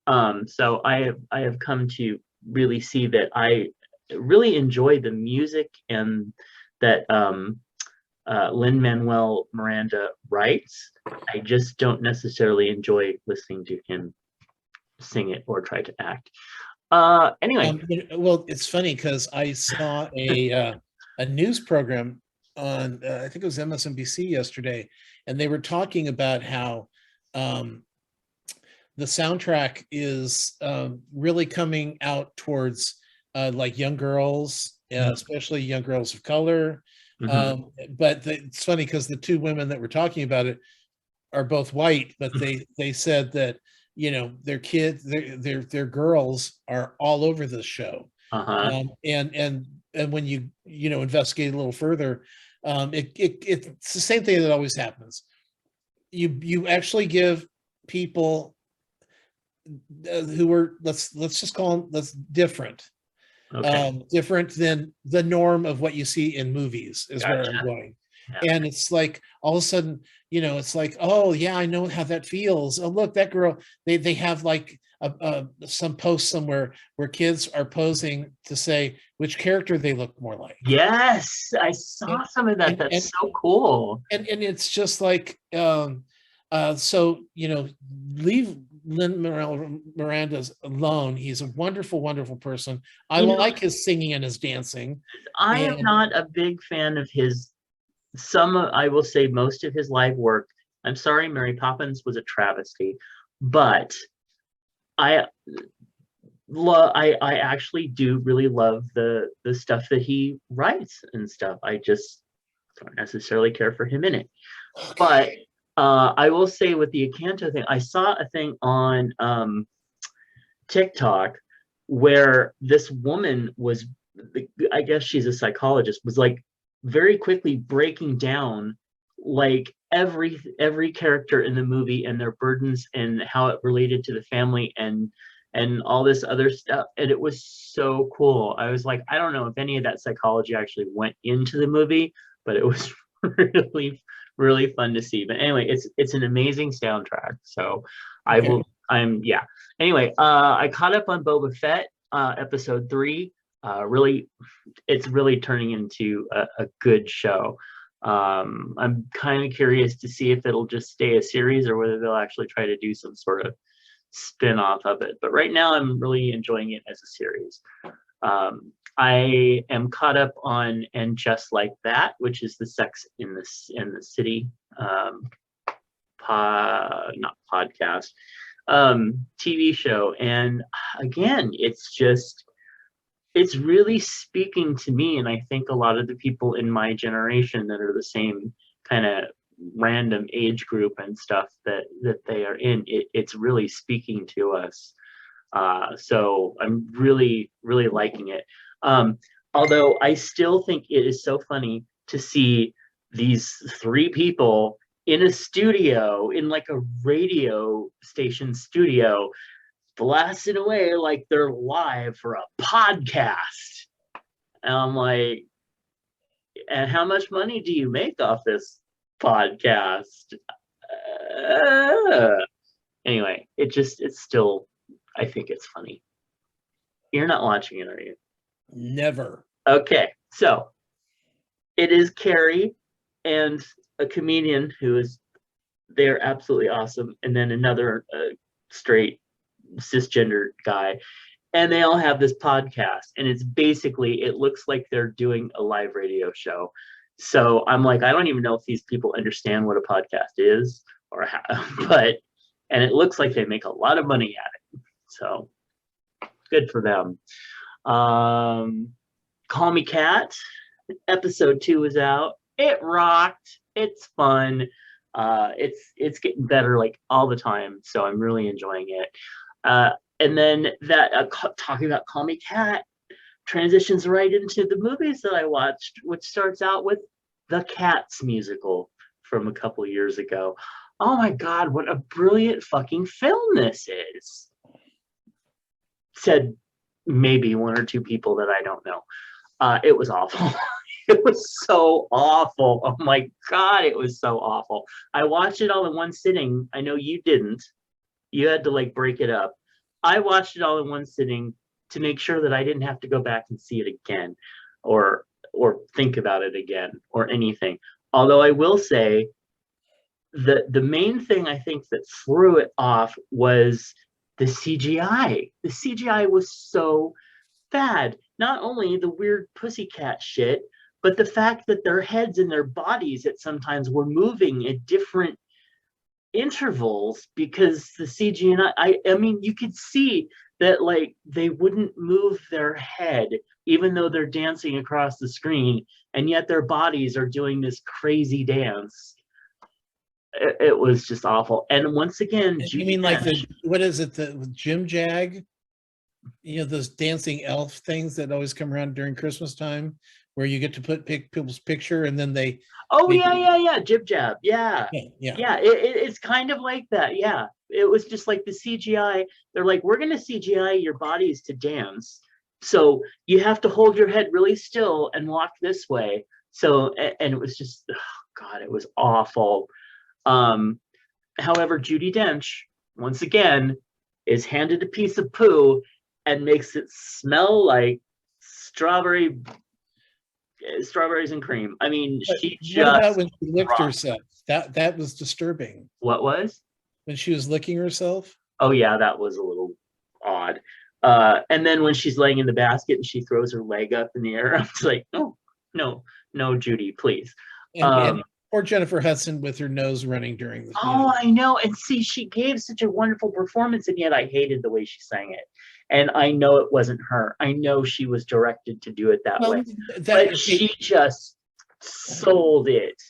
So I have come to really see that I really enjoy the music and that Lin-Manuel Miranda writes. I just don't necessarily enjoy listening to him sing it or try to act. Anyway, well, it's funny because I saw a news program on I think it was MSNBC yesterday, and they were talking about how the soundtrack is really coming out towards like young girls, especially young girls of color. But it's funny because the 2 women that were talking about it are both white, but they said that their kids, their girls are all over this show. And when you investigate a little further, it's the same thing that always happens. You actually give people who are let's just call them different, different than the norm of what you see in movies is where I'm going. And it's like all of a sudden, it's like, oh yeah, I know how that feels. Oh look, that girl, they have like some post somewhere where kids are posing to say which character they look more like. Yes, I saw some of that. That's so cool. And it's just like so leave Lin-Manuel Miranda's alone. He's a wonderful, wonderful person. I like his singing and his dancing. I am not a big fan of his. I will say most of his live work. I'm sorry, Mary Poppins was a travesty, but I actually do really love the stuff that he writes and stuff. I just don't necessarily care for him in it. But I will say with the Acanto thing, I saw a thing on TikTok where this woman was, I guess she's a psychologist, was like very quickly breaking down like every character in the movie and their burdens and how it related to the family and all this other stuff. And it was so cool. I was like, I don't know if any of that psychology actually went into the movie, but it was really fun to see. But anyway, it's an amazing soundtrack. So I will yeah. Anyway, I caught up on Boba Fett, episode 3. Really, it's really turning into a good show. I'm kind of curious to see if it'll just stay a series or whether they'll actually try to do some sort of spin-off of it. But right now I'm really enjoying it as a series. I am caught up on And Just Like That, which is the Sex in the City not podcast, TV show. And again, it's really speaking to me, and I think a lot of the people in my generation that are the same kind of random age group and stuff that they are in, it's really speaking to us. So I'm really liking it. Although I still think it is so funny to see these 3 people in a studio, in like a radio station studio, blasting away like they're live for a podcast. And I'm like, and how much money do you make off this podcast? Anyway, it's still, I think it's funny. You're not watching it, are you? Never. Okay, so it is Carrie and a comedian who is, they're absolutely awesome, and then another straight cisgender guy, and they all have this podcast, and it's basically, it looks like they're doing a live radio show. So I'm like, I don't even know if these people understand what a podcast is or how, but, and it looks like they make a lot of money at it. So good for them. Call Me Kat, episode 2 is out. It rocked. It's fun. It's getting better like all the time, so I'm really enjoying it. And then that talking about Call Me Kat transitions right into the movies that I watched, which starts out with the Cats musical from a couple years ago. Oh my God, what a brilliant fucking film this is. Said maybe 1 or 2 people that I don't know. It was awful. It was so awful. Oh my God, it was so awful. I watched it all in one sitting. I know you didn't. You had to like break it up. I watched it all in one sitting to make sure that I didn't have to go back and see it again or think about it again or anything. Although I will say the main thing I think that threw it off was the CGI. The CGI was so bad. Not only the weird pussycat shit, but the fact that their heads and their bodies at sometimes were moving at different intervals because the CGI, I mean, you could see that like they wouldn't move their head even though they're dancing across the screen, and yet their bodies are doing this crazy dance. It was just awful. And once again, you mean like what is it, the Jim Jag? You know, those dancing elf things that always come around during Christmas time, where you get to put people's picture and then they. Oh yeah, Jib Jab, yeah. It's kind of like that. Yeah, it was just like the CGI. They're like, we're gonna CGI your bodies to dance, so you have to hold your head really still and walk this way. So, and it was just, oh God, it was awful. However, Judi Dench once again is handed a piece of poo and makes it smell like strawberries and cream. I mean, she just. What about when she licked herself? That was disturbing. What was? When she was licking herself? Oh yeah, that was a little odd. And then when she's laying in the basket and she throws her leg up in the air, I was like, oh, no, Judy, please. And poor Jennifer Hudson with her nose running during the. Oh, I know. And see, she gave such a wonderful performance, and yet I hated the way she sang it. And I know it wasn't her. I know she was directed to do it that way. But she just sold it.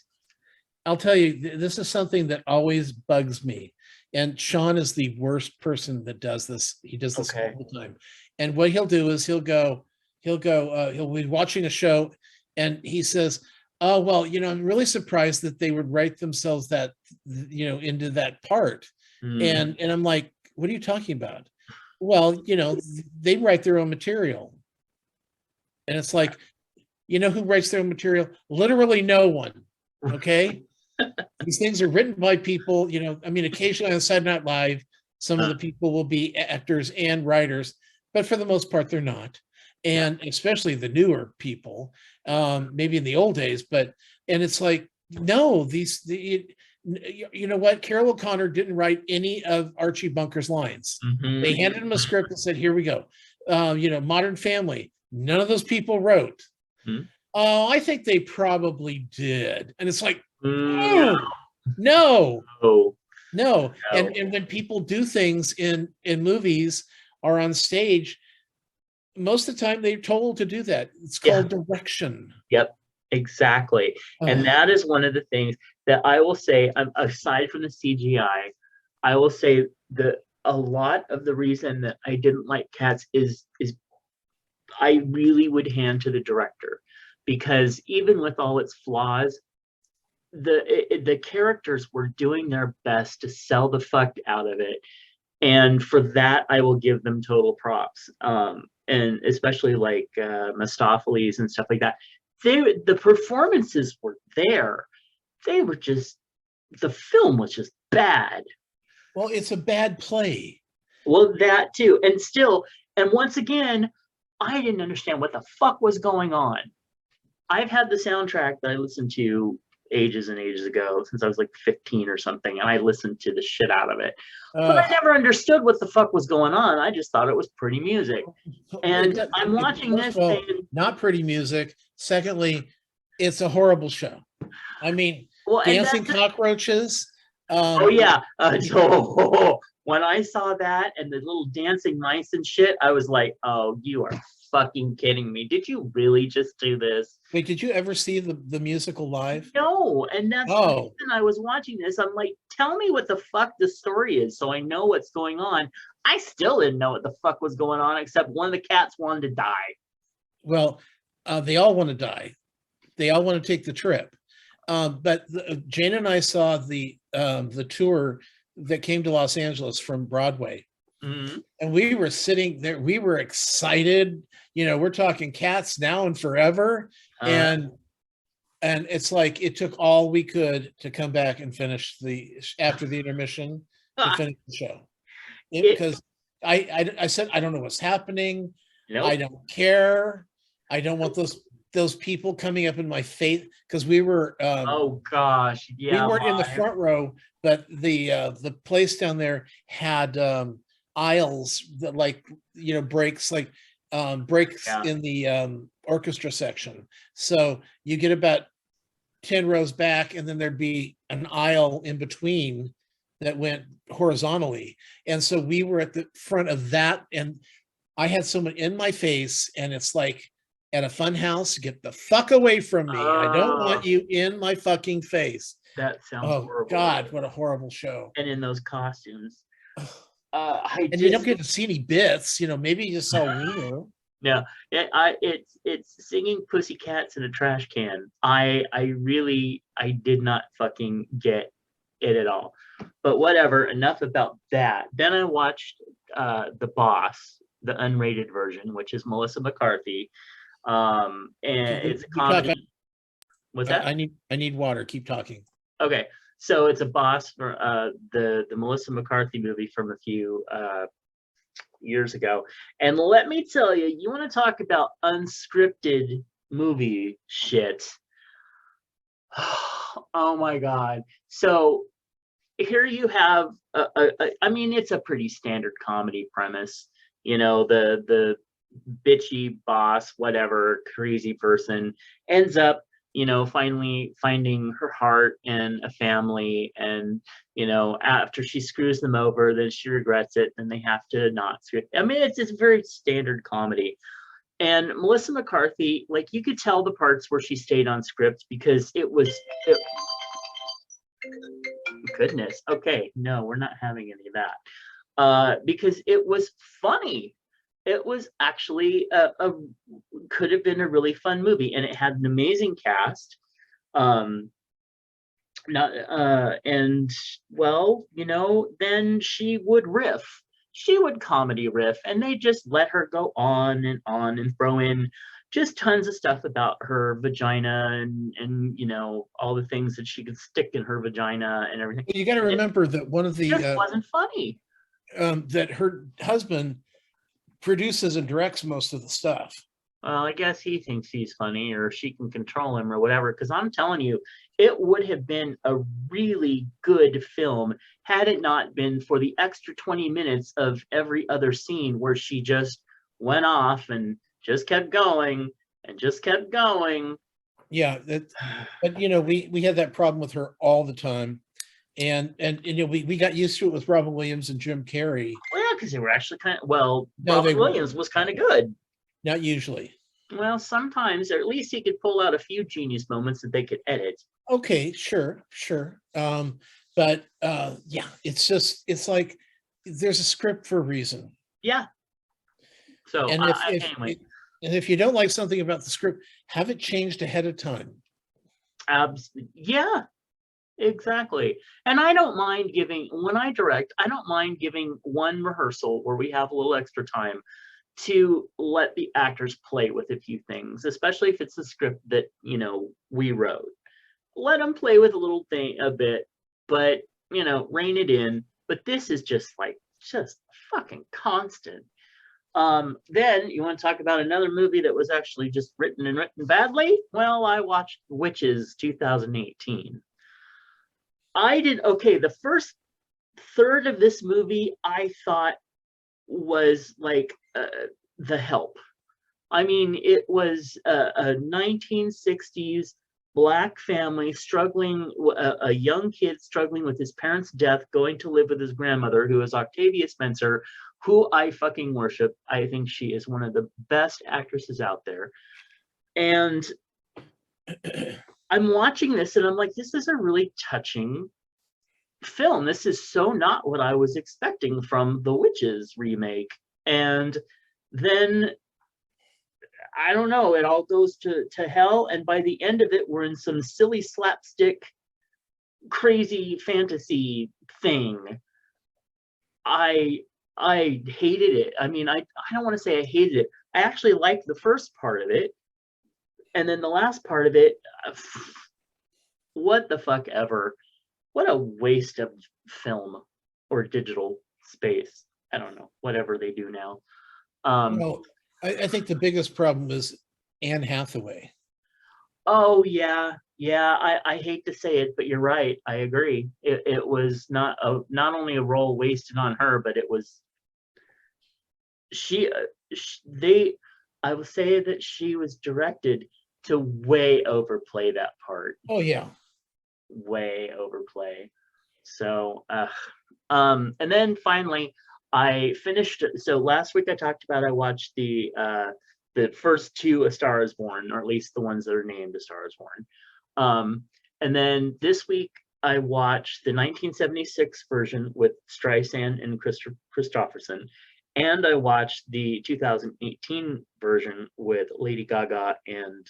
I'll tell you, this is something that always bugs me. And Sean is the worst person that does this. He does this all the time. And what he'll do is he'll be watching a show and he says, oh, well, I'm really surprised that they would write themselves that, into that part. And I'm like, what are you talking about? Well, they write their own material. And it's like, who writes their own material? Literally no one. Okay. These things are written by people, occasionally on Saturday Night Live, some of the people will be actors and writers, but for the most part, they're not. And especially the newer people, maybe in the old days, and it's like, no, you know what? Carol O'Connor didn't write any of Archie Bunker's lines. They handed him a script and said, here we go. Modern Family, none of those people wrote. Oh, I think they probably did. And it's like, no. And when people do things in movies or on stage, most of the time they're told to do that. It's called direction. Yep, exactly. And that is one of the things that I will say, aside from the CGI, I will say that a lot of the reason that I didn't like Cats is I really would hand to the director, because even with all its flaws, the characters were doing their best to sell the fuck out of it, and for that I will give them total props. And especially like Mistopheles and stuff like that. The performances were there. They were just, the film was just bad. Well, it's a bad play. Well, that too, and once again, I didn't understand what the fuck was going on. I've had the soundtrack that I listened to ages and ages ago, since I was like 15 or something, and I listened to the shit out of it. But I never understood what the fuck was going on. I just thought it was pretty music. And I'm watching this thing. Not pretty music. Secondly, it's a horrible show. I mean, dancing cockroaches. When I saw that and the little dancing mice and shit, I was like, oh, you are fucking kidding me. Did you really just do this? Wait, did you ever see the musical live? No, and that's the reason I was watching this. I'm like, tell me what the fuck the story is so I know what's going on. I still didn't know what the fuck was going on, except one of the cats wanted to die. Well, they all want to die. They all want to take the trip. But Jane and I saw the tour that came to Los Angeles from Broadway. And we were sitting there, we were excited, we're talking Cats now and forever. And it's like, it took all we could to come back and finish after the intermission to finish the show. Because I said, I don't know what's happening. Nope. I don't care. I don't want those people coming up in my face, because we were oh gosh, yeah, we weren't in the front row, but the place down there had aisles that breaks in the orchestra section. So you get about 10 rows back, and then there'd be an aisle in between that went horizontally. And so we were at the front of that, and I had someone in my face, and it's like, at a fun house, get the fuck away from me. I don't want you in my fucking face. That sounds horrible. God, what a horrible show. And in those costumes. You don't get to see any bits, maybe you just saw Wiener. No, it's singing Pussycats in a trash can. I did not fucking get it at all. But whatever, enough about that. Then I watched The Boss, the unrated version, which is Melissa McCarthy. And it's a comedy. What's that? I need water. Keep talking. Okay, so it's a Boss for the Melissa McCarthy movie from a few years ago. And let me tell you, you want to talk about unscripted movie shit. Oh my God. So here you have I mean, it's a pretty standard comedy premise. The bitchy boss, whatever, crazy person ends up, finally finding her heart and a family, and after she screws them over, then she regrets it, and they have to not screw. I mean, it's very standard comedy. And Melissa McCarthy, like, you could tell the parts where she stayed on script, because Goodness. Okay, no, we're not having any of that. Because it was funny. It was actually could have been a really fun movie, and it had an amazing cast. Um, not and well, then she would riff. She would comedy riff, and they just let her go on and throw in just tons of stuff about her vagina and all the things that she could stick in her vagina and everything. You got to remember that one of the Just wasn't funny. That her husband produces and directs most of the stuff. Well, I guess he thinks he's funny, or she can control him or whatever, because I'm telling you, it would have been a really good film had it not been for the extra 20 minutes of every other scene where she just went off and just kept going and just kept going. Yeah, but we had that problem with her all the time. And we got used to it with Robin Williams and Jim Carrey. Well, yeah, because they were actually Robin Williams was kind of good. Not usually. Well, sometimes, or at least he could pull out a few genius moments that they could edit. Okay, sure. But yeah, it's like there's a script for a reason. Yeah. So and if you don't like something about the script, have it changed ahead of time. Yeah, exactly. And I don't mind when I direct, I don't mind giving one rehearsal where we have a little extra time to let the actors play with a few things, especially if it's a script that, we wrote. Let them play with a bit, but, rein it in. But this is just fucking constant. Then you want to talk about another movie that was actually just written badly? Well, I watched Witches 2018. The first third of this movie I thought was like The Help. I mean, it was a 1960s Black family struggling, a young kid struggling with his parents' death, going to live with his grandmother, who is Octavia Spencer, who I fucking worship. I think she is one of the best actresses out there. And I'm watching this and I'm like, this is a really touching film. This is so not what I was expecting from the Witches remake. And then I don't know, it all goes to hell. And by the end of it, we're in some silly slapstick, crazy fantasy thing. I hated it. I mean, I don't want to say I hated it. I actually liked the first part of it. And then the last part of it, what the fuck ever. What a waste of film or digital space. I don't know, whatever they do now. I think the biggest problem is Anne Hathaway. Oh, yeah. I hate to say it, but you're right. I agree. It was not only a role wasted on her, but it was I will say that she was directed to way overplay that part. Oh yeah, way overplay. So and then finally I finished. So last week I talked about I watched the first two A Star Is Born, or at least the ones that are named A Star Is Born. And then this week I watched the 1976 version with Streisand and Christopherson, and I watched the 2018 version with Lady Gaga and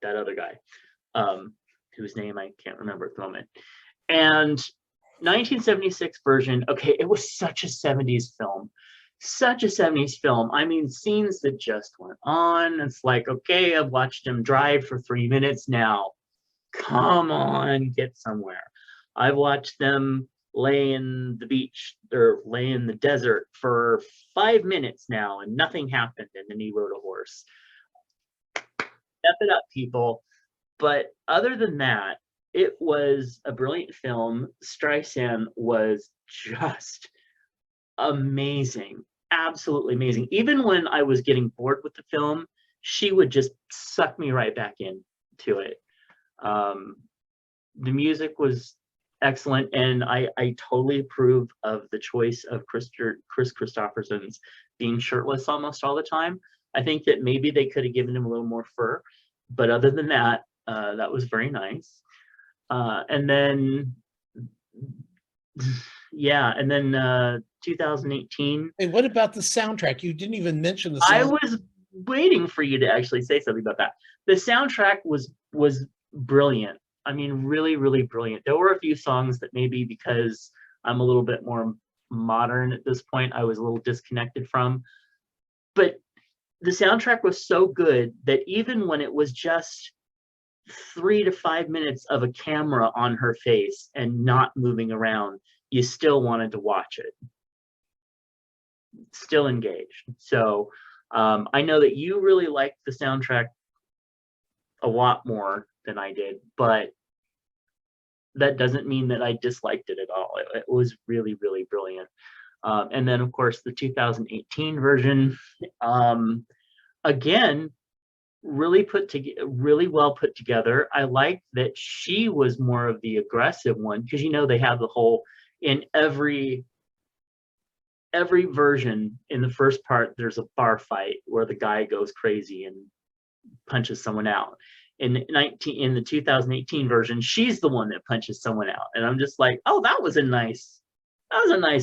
that other guy, whose name I can't remember at the moment. And 1976 version, okay, it was such a 70s film. Such a 70s film. I mean, scenes that just went on. It's like, okay, I've watched him drive for 3 minutes now. Come on, get somewhere. I've watched them lay in the beach or lay in the desert for 5 minutes now and nothing happened, and then he rode a horse. Step it up, people. But other than that, it was a brilliant film. Streisand was just amazing, absolutely amazing. Even when I was getting bored with the film, she would just suck me right back into it. The music was excellent, and I totally approve of the choice of Chris Christopherson's being shirtless almost all the time. I think that maybe they could have given him a little more fur, but other than that, that was very nice. And then, yeah, and then 2018. And what about the soundtrack? You didn't even mention the I sound. was waiting for you to actually say something about that. The soundtrack was brilliant. I mean, really, really brilliant. There were a few songs that maybe because I'm a little bit more modern at this point, I was a little disconnected from. But the soundtrack was so good that even when it was just 3 to 5 minutes of a camera on her face and not moving around, you still wanted to watch it. Still engaged. So I know that you really liked the soundtrack a lot more than I did, but that doesn't mean that I disliked it at all. It was really, really brilliant. And then, of course, the 2018 version, again, really well put together. I like that she was more of the aggressive one, because they have the whole, in every version, in the first part there's a bar fight where the guy goes crazy and punches someone out. In the 2018 version, she's the one that punches someone out, and I'm just like, oh, that was a nice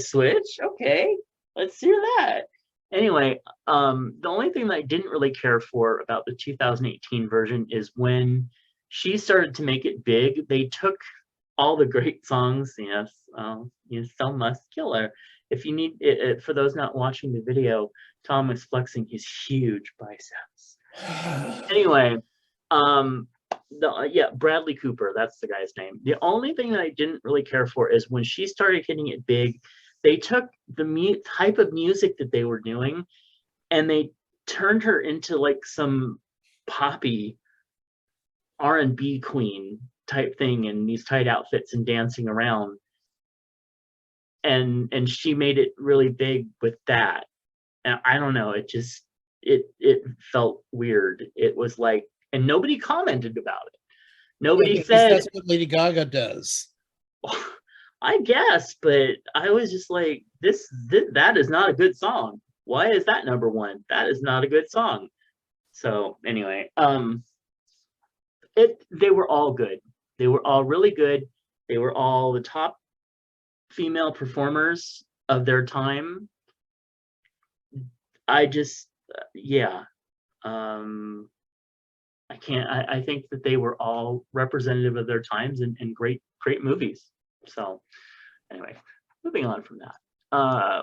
switch. Okay, let's hear that. Anyway, the only thing that I didn't really care for about the 2018 version is when she started to make it big, they took all the great songs, Some Must Killer. If you need it, for those not watching the video, Tom is flexing his huge biceps. Anyway, Bradley Cooper, that's the guy's name. The only thing that I didn't really care for is when she started hitting it big, they took the type of music that they were doing and they turned her into like some poppy R&B queen type thing in these tight outfits and dancing around. And she made it really big with that. And I don't know, it felt weird. It was like, and nobody commented about it. Nobody said that's what Lady Gaga does. I guess, but I was just like, that is not a good song. Why is that number one? That is not a good song. So anyway, they were all good. They were all really good. They were all the top female performers of their time. I just, I think that they were all representative of their times and great movies. So anyway, moving on from that.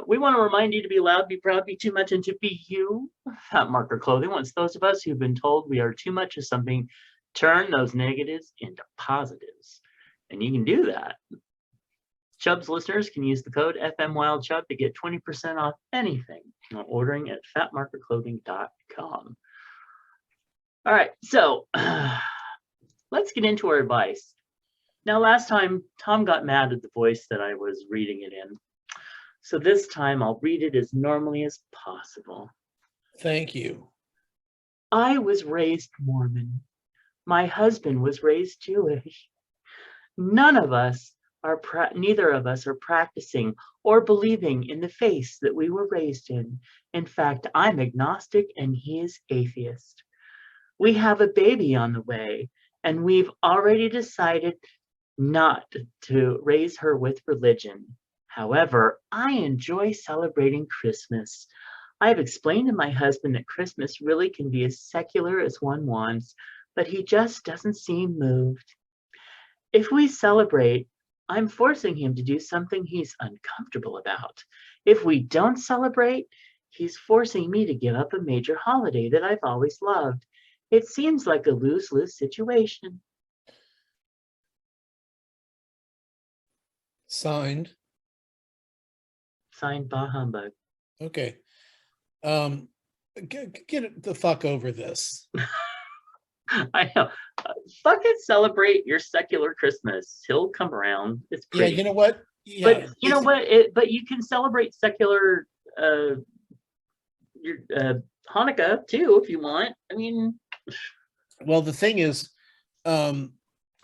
We want to remind you to be loud, be proud, be too much, and to be you. Fat Marker Clothing wants those of us who've been told we are too much of something, turn those negatives into positives. And you can do that. Chubs listeners can use the code FMWildChub to get 20% off anything while ordering at fatmarkerclothing.com. All right, so let's get into our advice. Now, last time, Tom got mad at the voice that I was reading it in. So this time, I'll read it as normally as possible. Thank you. I was raised Mormon. My husband was raised Jewish. Neither of us are practicing or believing in the faith that we were raised in. In fact, I'm agnostic and he is atheist. We have a baby on the way, and we've already decided not to raise her with religion. However, I enjoy celebrating Christmas. I've explained to my husband that Christmas really can be as secular as one wants, but he just doesn't seem moved. If we celebrate, I'm forcing him to do something he's uncomfortable about. If we don't celebrate, he's forcing me to give up a major holiday that I've always loved. It seems like a lose-lose situation. Signed, Bah Humbug. Okay. Get the fuck over this. I know. Fucking celebrate your secular Christmas. He'll come around. It's great. Yeah, you know what? Yeah, but you know what? But you can celebrate secular your Hanukkah too if you want. I mean, well, the thing is,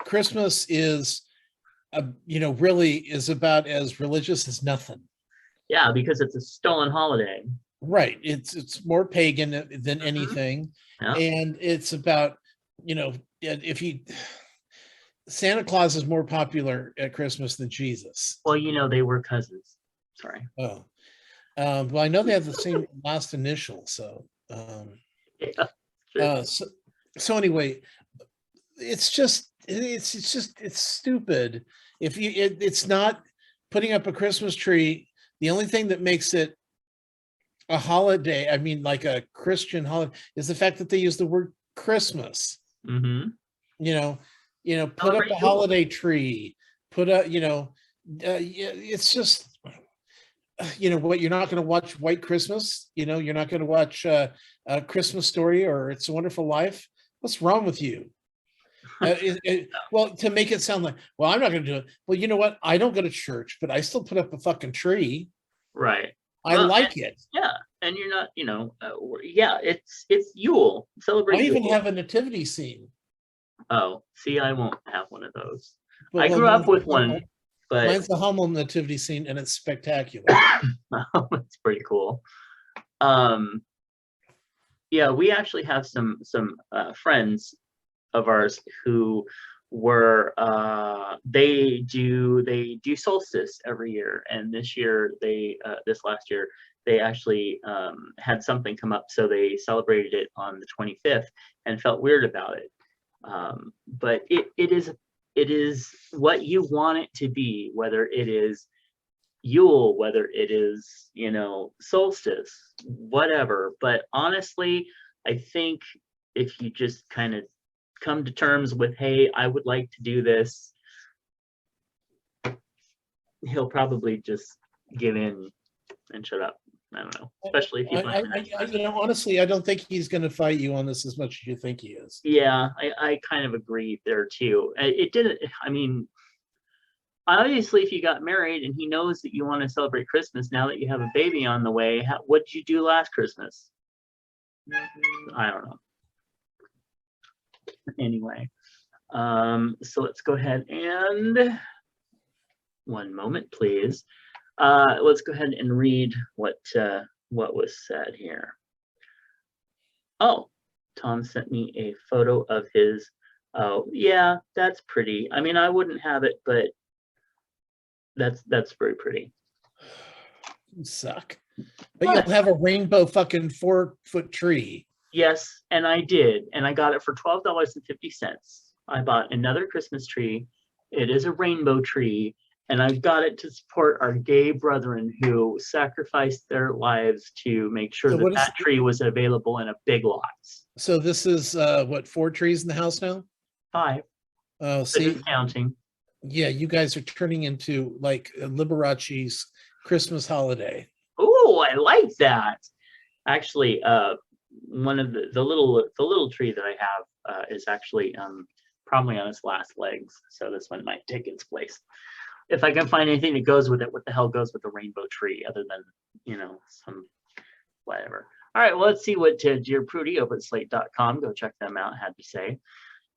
Christmas is, really is about as religious as nothing. Yeah, because it's a stolen holiday. Right. It's more pagan than anything, and it's about, if you, Santa Claus is more popular at Christmas than Jesus. Well, you know, they were cousins. Sorry. Oh, well, I know they have the same last initial. So, Yeah, sure. so anyway, it's stupid. If it's not putting up a Christmas tree. The only thing that makes it a holiday, I mean, like a Christian holiday, is the fact that they use the word Christmas. Mm-hmm. Put up a holiday tree, put a, it's just, what, you're not going to watch White Christmas, you're not going to watch a Christmas Story or It's a Wonderful Life. What's wrong with you? Well, to make it sound like, well, I'm not going to do it. Well, you know what? I don't go to church, but I still put up a fucking tree. Right. I like it. Yeah. And you're not, yeah, it's Yule. Celebrate I even Yule. have a nativity scene. Oh, see, I won't have one of those. Well, I grew up with one, but mine's the Hummel nativity scene, and it's spectacular. It's pretty cool. Yeah, we actually have some friends of ours who were they do solstice every year, and this last year they actually had something come up, so they celebrated it on the 25th and felt weird about it. But it is what you want it to be, whether it is Yule, whether it is, solstice, whatever. But honestly, I think if you just kind of come to terms with, hey, I would like to do this, he'll probably just give in and shut up. I don't know, especially if you honestly, I don't think he's going to fight you on this as much as you think he is. Yeah, I kind of agree there too. It didn't, I mean, obviously, if you got married and he knows that you want to celebrate Christmas now that you have a baby on the way, what did you do last Christmas? I don't know. Anyway, so let's go ahead and, one moment, please. Let's go ahead and read what was said here. Oh, Tom sent me a photo of his. Oh, yeah, that's pretty. I mean, I wouldn't have it, but that's very pretty. You suck. But you'll have a rainbow fucking 4-foot tree. Yes, and I did, and I got it for $12.50. I bought another Christmas tree. It is a rainbow tree, and I got it to support our gay brethren who sacrificed their lives to make sure that tree was available in a big lot. So this is what, 4 trees in the house now? 5. Oh, see, counting. Yeah, you guys are turning into like Liberace's Christmas holiday. Oh, I like that. Actually, one of the little tree that I have is actually probably on its last legs, so this one might take its place. If I can find anything that goes with it, what the hell goes with a rainbow tree other than, some whatever. All right, well, let's see what Dear Prudy over at slate.com, go check them out, had to say.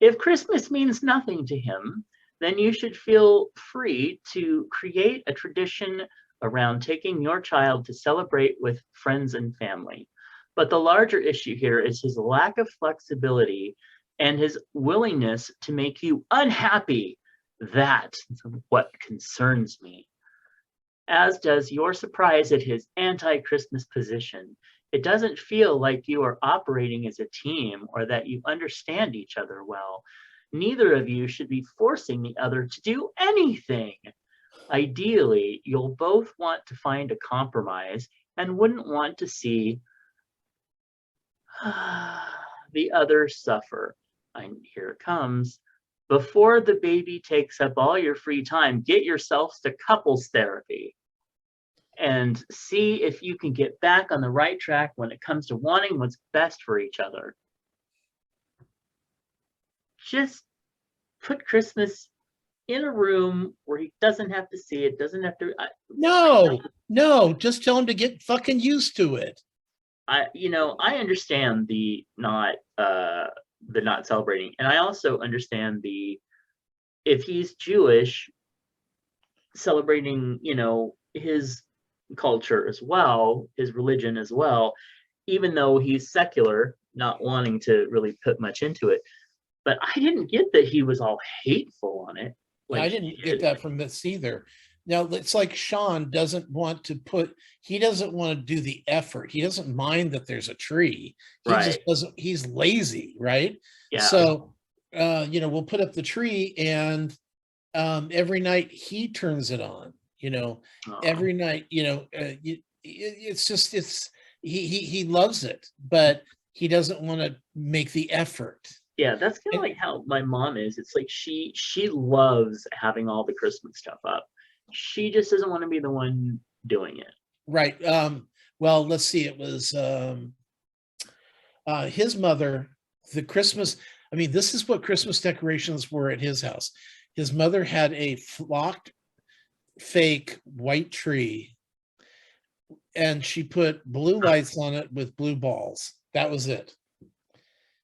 If Christmas means nothing to him, then you should feel free to create a tradition around taking your child to celebrate with friends and family. But the larger issue here is his lack of flexibility and his willingness to make you unhappy. That's what concerns me. As does your surprise at his anti-Christmas position. It doesn't feel like you are operating as a team or that you understand each other well. Neither of you should be forcing the other to do anything. Ideally, you'll both want to find a compromise and wouldn't want to see the other suffer. And here it comes. Before the baby takes up all your free time, get yourselves to couples therapy and see if you can get back on the right track when it comes to wanting what's best for each other. Just put Christmas in a room where he doesn't have to see it, doesn't have to. No, just tell him to get fucking used to it. I understand the not celebrating, and I also understand if he's Jewish, celebrating, his culture as well, his religion as well, even though he's secular, not wanting to really put much into it. but I didn't get that he was all hateful on it. Yeah, Like I didn't get that from this either. Now it's like Sean doesn't want to he doesn't want to do the effort. He doesn't mind that there's a tree. He just right. doesn't, he's lazy, right? Yeah. So we'll put up the tree and every night he turns it on, Oh, every night, it's just he loves it, but he doesn't want to make the effort. yeah, that's kind of And like how my mom is. It's like she loves having all the Christmas stuff up. She just doesn't want to be the one doing it. right. Well, let's see, it was his mother, the Christmas, I mean, this is what Christmas decorations were at his house. His mother had a flocked fake white tree and she put blue lights on it with blue balls. That was it.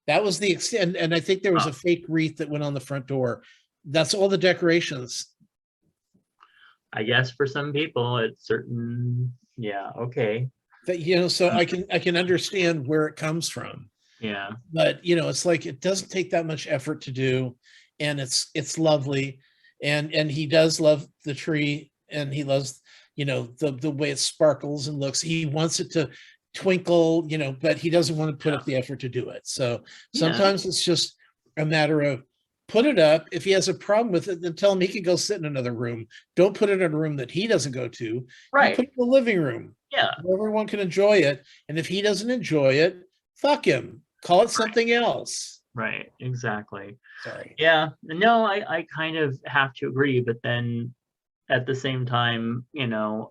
That was the extent. And I think there was Huh. a fake wreath that went on the front door. That's all the decorations. I guess for some people, it's certain. Yeah. Okay. That, so I can understand where it comes from. Yeah. But it's like it doesn't take that much effort to do, and it's lovely. And he does love the tree, and he loves, the way it sparkles and looks. He wants it to twinkle, but he doesn't want to put up the effort to do it. So Yeah. sometimes it's just a matter of put it up. If he has a problem with it, then tell him he can go sit in another room. Don't put it in a room that he doesn't go to. You put Right. it in the living room Yeah. where everyone can enjoy it. And if he doesn't enjoy it, fuck him. Call it Right. something else. Right. Exactly. Sorry. Yeah. No, I kind of have to agree, but then at the same time,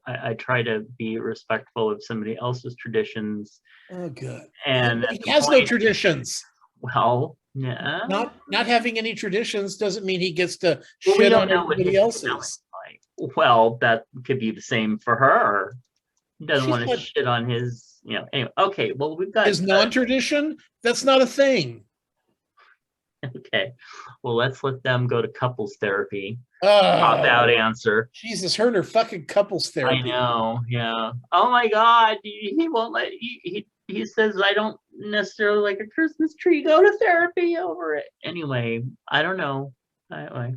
I try to be respectful of somebody else's traditions. Oh, good. And at He the has no point, traditions. well, yeah. Not having any traditions doesn't mean he gets to Well, we shit don't on know what his everybody personality else's. is like. Well, that could be the same for her. He doesn't She's want to not shit on anyway. Okay, well, we've got, his non-tradition. That's not a thing. okay, well, let's let them go to couples therapy. Cop out Oh, answer. Jesus, her and her fucking couples I therapy. know, yeah. Oh my God, he won't let, he says, I don't necessarily like a Christmas tree. Go to therapy over it. Anyway, I don't know. Anyway.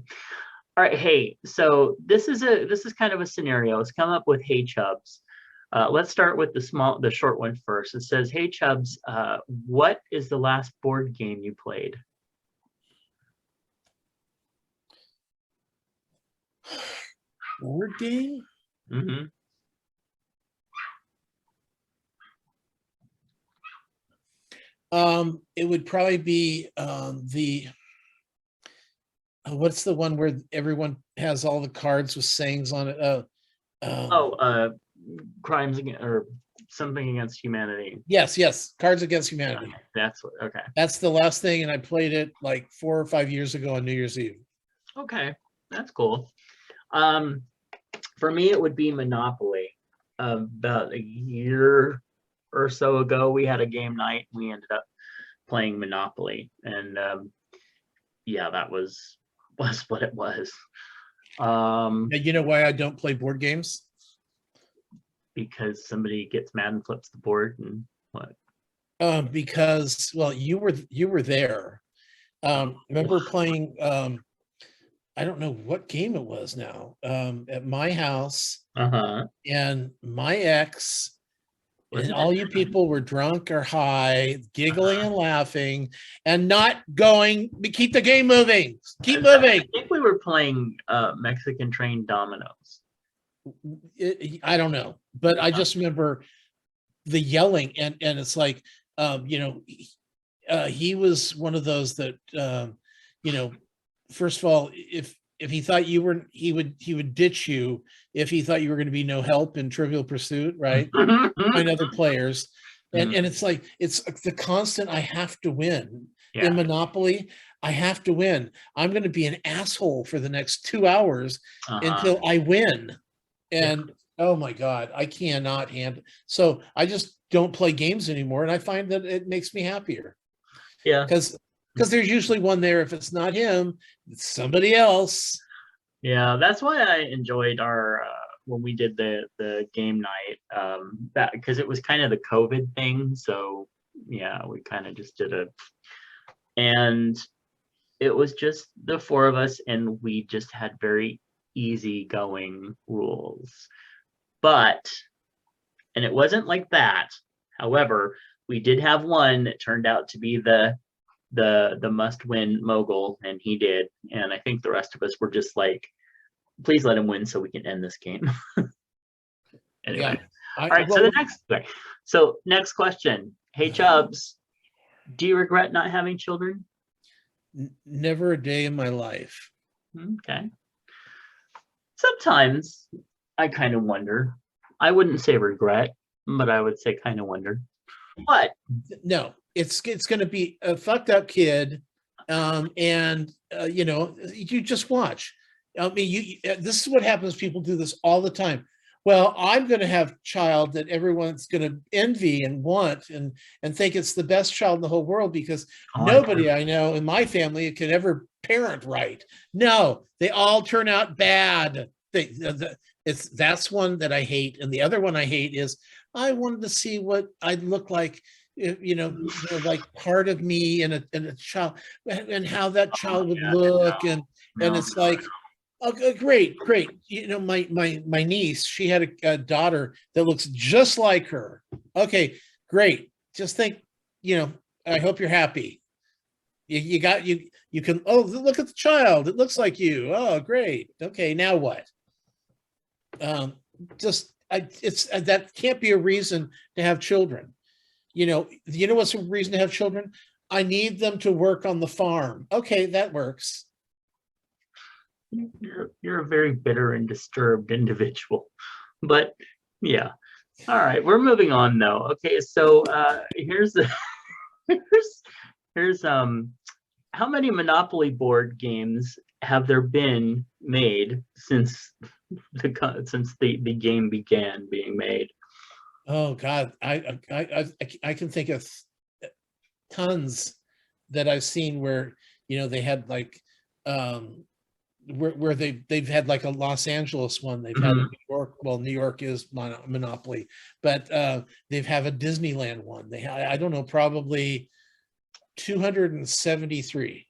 All right, hey, so this is kind of a scenario. It's come up with Hey Chubs. Let's start with the short one first. It says, Hey Chubs, what is the last board game you played? Board game? Mm-hmm. It would probably be the what's the one where everyone has all the cards with sayings on it? Um, Oh, crimes against or something against humanity. yes, Cards Against Humanity. Okay, that's what. Okay. That's the last thing, and I played it like 4 or 5 years ago on New Year's Eve. Okay, that's cool. For me, it would be Monopoly. About a year or so ago, we had a game night. We ended up playing Monopoly, and yeah, that was what it was. Now, you know why I don't play board games? Because somebody gets mad and flips the board, and what? Because well, you were there. Remember playing? I don't know what game it was now. At my house, Uh-huh. and my ex and Wasn't all it? you people were drunk or high, giggling and laughing, and not going. Keep the game moving. Keep moving. I think we were playing Mexican train dominoes. I don't know, but I just remember the yelling, and it's like, he was one of those that, first of all, if he thought you were, he would ditch you if he thought you were going to be no help in Trivial Pursuit, right? Find other players. And it's like it's the constant I have to win. Yeah. In Monopoly, I have to win. I'm going to be an asshole for the next 2 hours until I win. And oh my God, I cannot handle. So I just don't play games anymore, and I find that it makes me happier. Yeah. Because there's usually one there. If it's not him, it's somebody else. Yeah, that's why I enjoyed our when we did the game night, that because it was kind of the COVID thing. So yeah, we kind of just did and it was just the four of us, and we just had very easygoing rules. But, and it wasn't like that. However, we did have one that turned out to be the must-win mogul, and he did. And I think the rest of us were just like, please let him win so we can end this game. Anyway. Yeah. All right, so next question. Hey, Chubs, do you regret not having children? Never a day in my life. Okay. Sometimes I kind of wonder. I wouldn't say regret, but I would say kind of wonder. What? No, it's going to be a fucked up kid, and you know, you just watch. I mean, this is what happens. People do this all the time. Well, I'm going to have a child that everyone's going to envy and want and think it's the best child in the whole world, because nobody I know in my family can ever parent right. No, they all turn out bad. That's one that I hate. And the other one I hate is I wanted to see what I'd look like, you know, like part of me in a child, and how that child would look. And it's like, oh, great. You know, my niece, she had a daughter that looks just like her. Okay, great. Just think, you know, I hope you're happy. You can, oh, look at the child. It looks like you. Oh, great. Okay, now what? That can't be a reason to have children. You know what's a reason to have children? I need them to work on the farm. Okay, that works. You're a very bitter and disturbed individual, but yeah. All right, we're moving on though. Okay, so here's how many Monopoly board games have there been made since the game began being made? Oh God, I can think of tons that I've seen where, you know, they had like where they've had like a Los Angeles one, they've had a New York, well, New York is Monopoly, but they've have a Disneyland one. They I don't know, probably 273.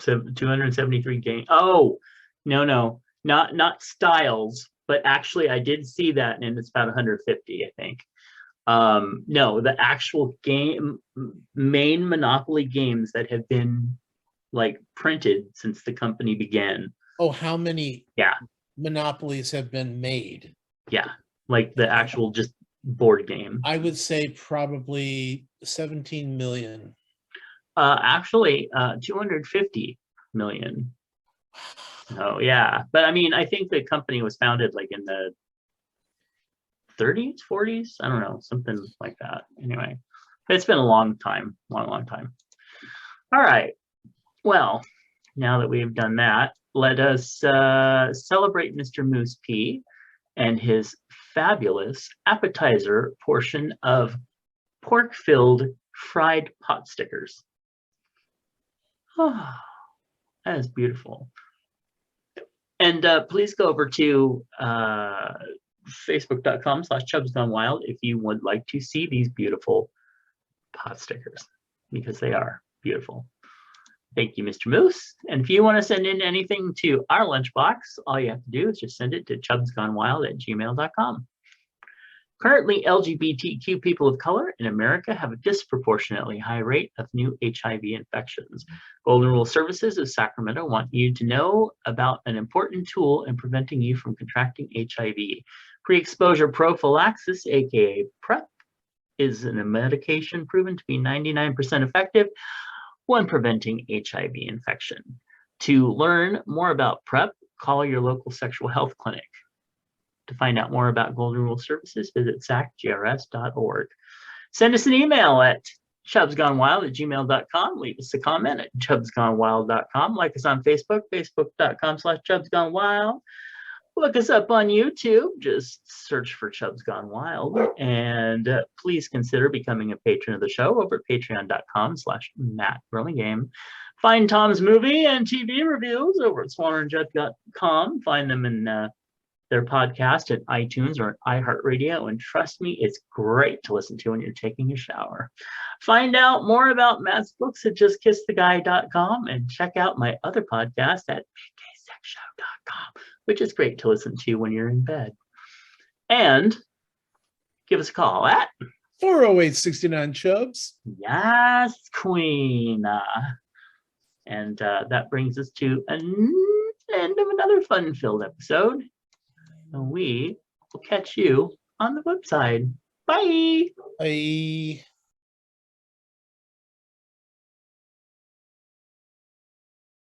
So 273 games. Oh, no, not styles, but actually I did see that, and it's about 150, I think. No, the actual main Monopoly games that have been like printed since the company began. Oh, how many Monopolies have been made? Yeah, like the actual just board game. I would say probably 17 million. Actually, 250 million. Oh yeah, but I mean, I think the company was founded like in the 30s, 40s. I don't know, something like that. Anyway, it's been a long time, long time. All right. Well, now that we've done that, let us celebrate Mr. Moose P and his fabulous appetizer portion of pork-filled fried pot stickers. Oh, that is beautiful. And please go over to facebook.com/chubsgonewild if you would like to see these beautiful pot stickers, because they are beautiful. Thank you, Mr. Moose. And if you want to send in anything to our lunchbox, all you have to do is just send it to chubsgonewild@gmail.com. Currently, LGBTQ people of color in America have a disproportionately high rate of new HIV infections. Golden Rule Services of Sacramento want you to know about an important tool in preventing you from contracting HIV. Pre-exposure prophylaxis, aka PrEP, is a medication proven to be 99% effective when preventing HIV infection. To learn more about PrEP, call your local sexual health clinic. To find out more about Golden Rule Services, visit sacgrs.org. Send us an email at chubsgonewild@gmail.com. Leave us a comment at chubsgonewild.com. Like us on Facebook, facebook.com/chubsgonewild. Look us up on YouTube. Just search for Chubs Gone Wild. And please consider becoming a patron of the show over at patreon.com/MattBurlingame. Find Tom's movie and TV reviews over at swannerandjudd.com. Find them in their podcast at iTunes or iHeartRadio. And trust me, it's great to listen to when you're taking a shower. Find out more about Matt's books at justkisstheguy.com and check out my other podcast at bksexshow.com, which is great to listen to when you're in bed. And give us a call at 408-69 Chubs. Yes, Queen. And that brings us to an end of another fun-filled episode. And we will catch you on the website. Bye. Bye.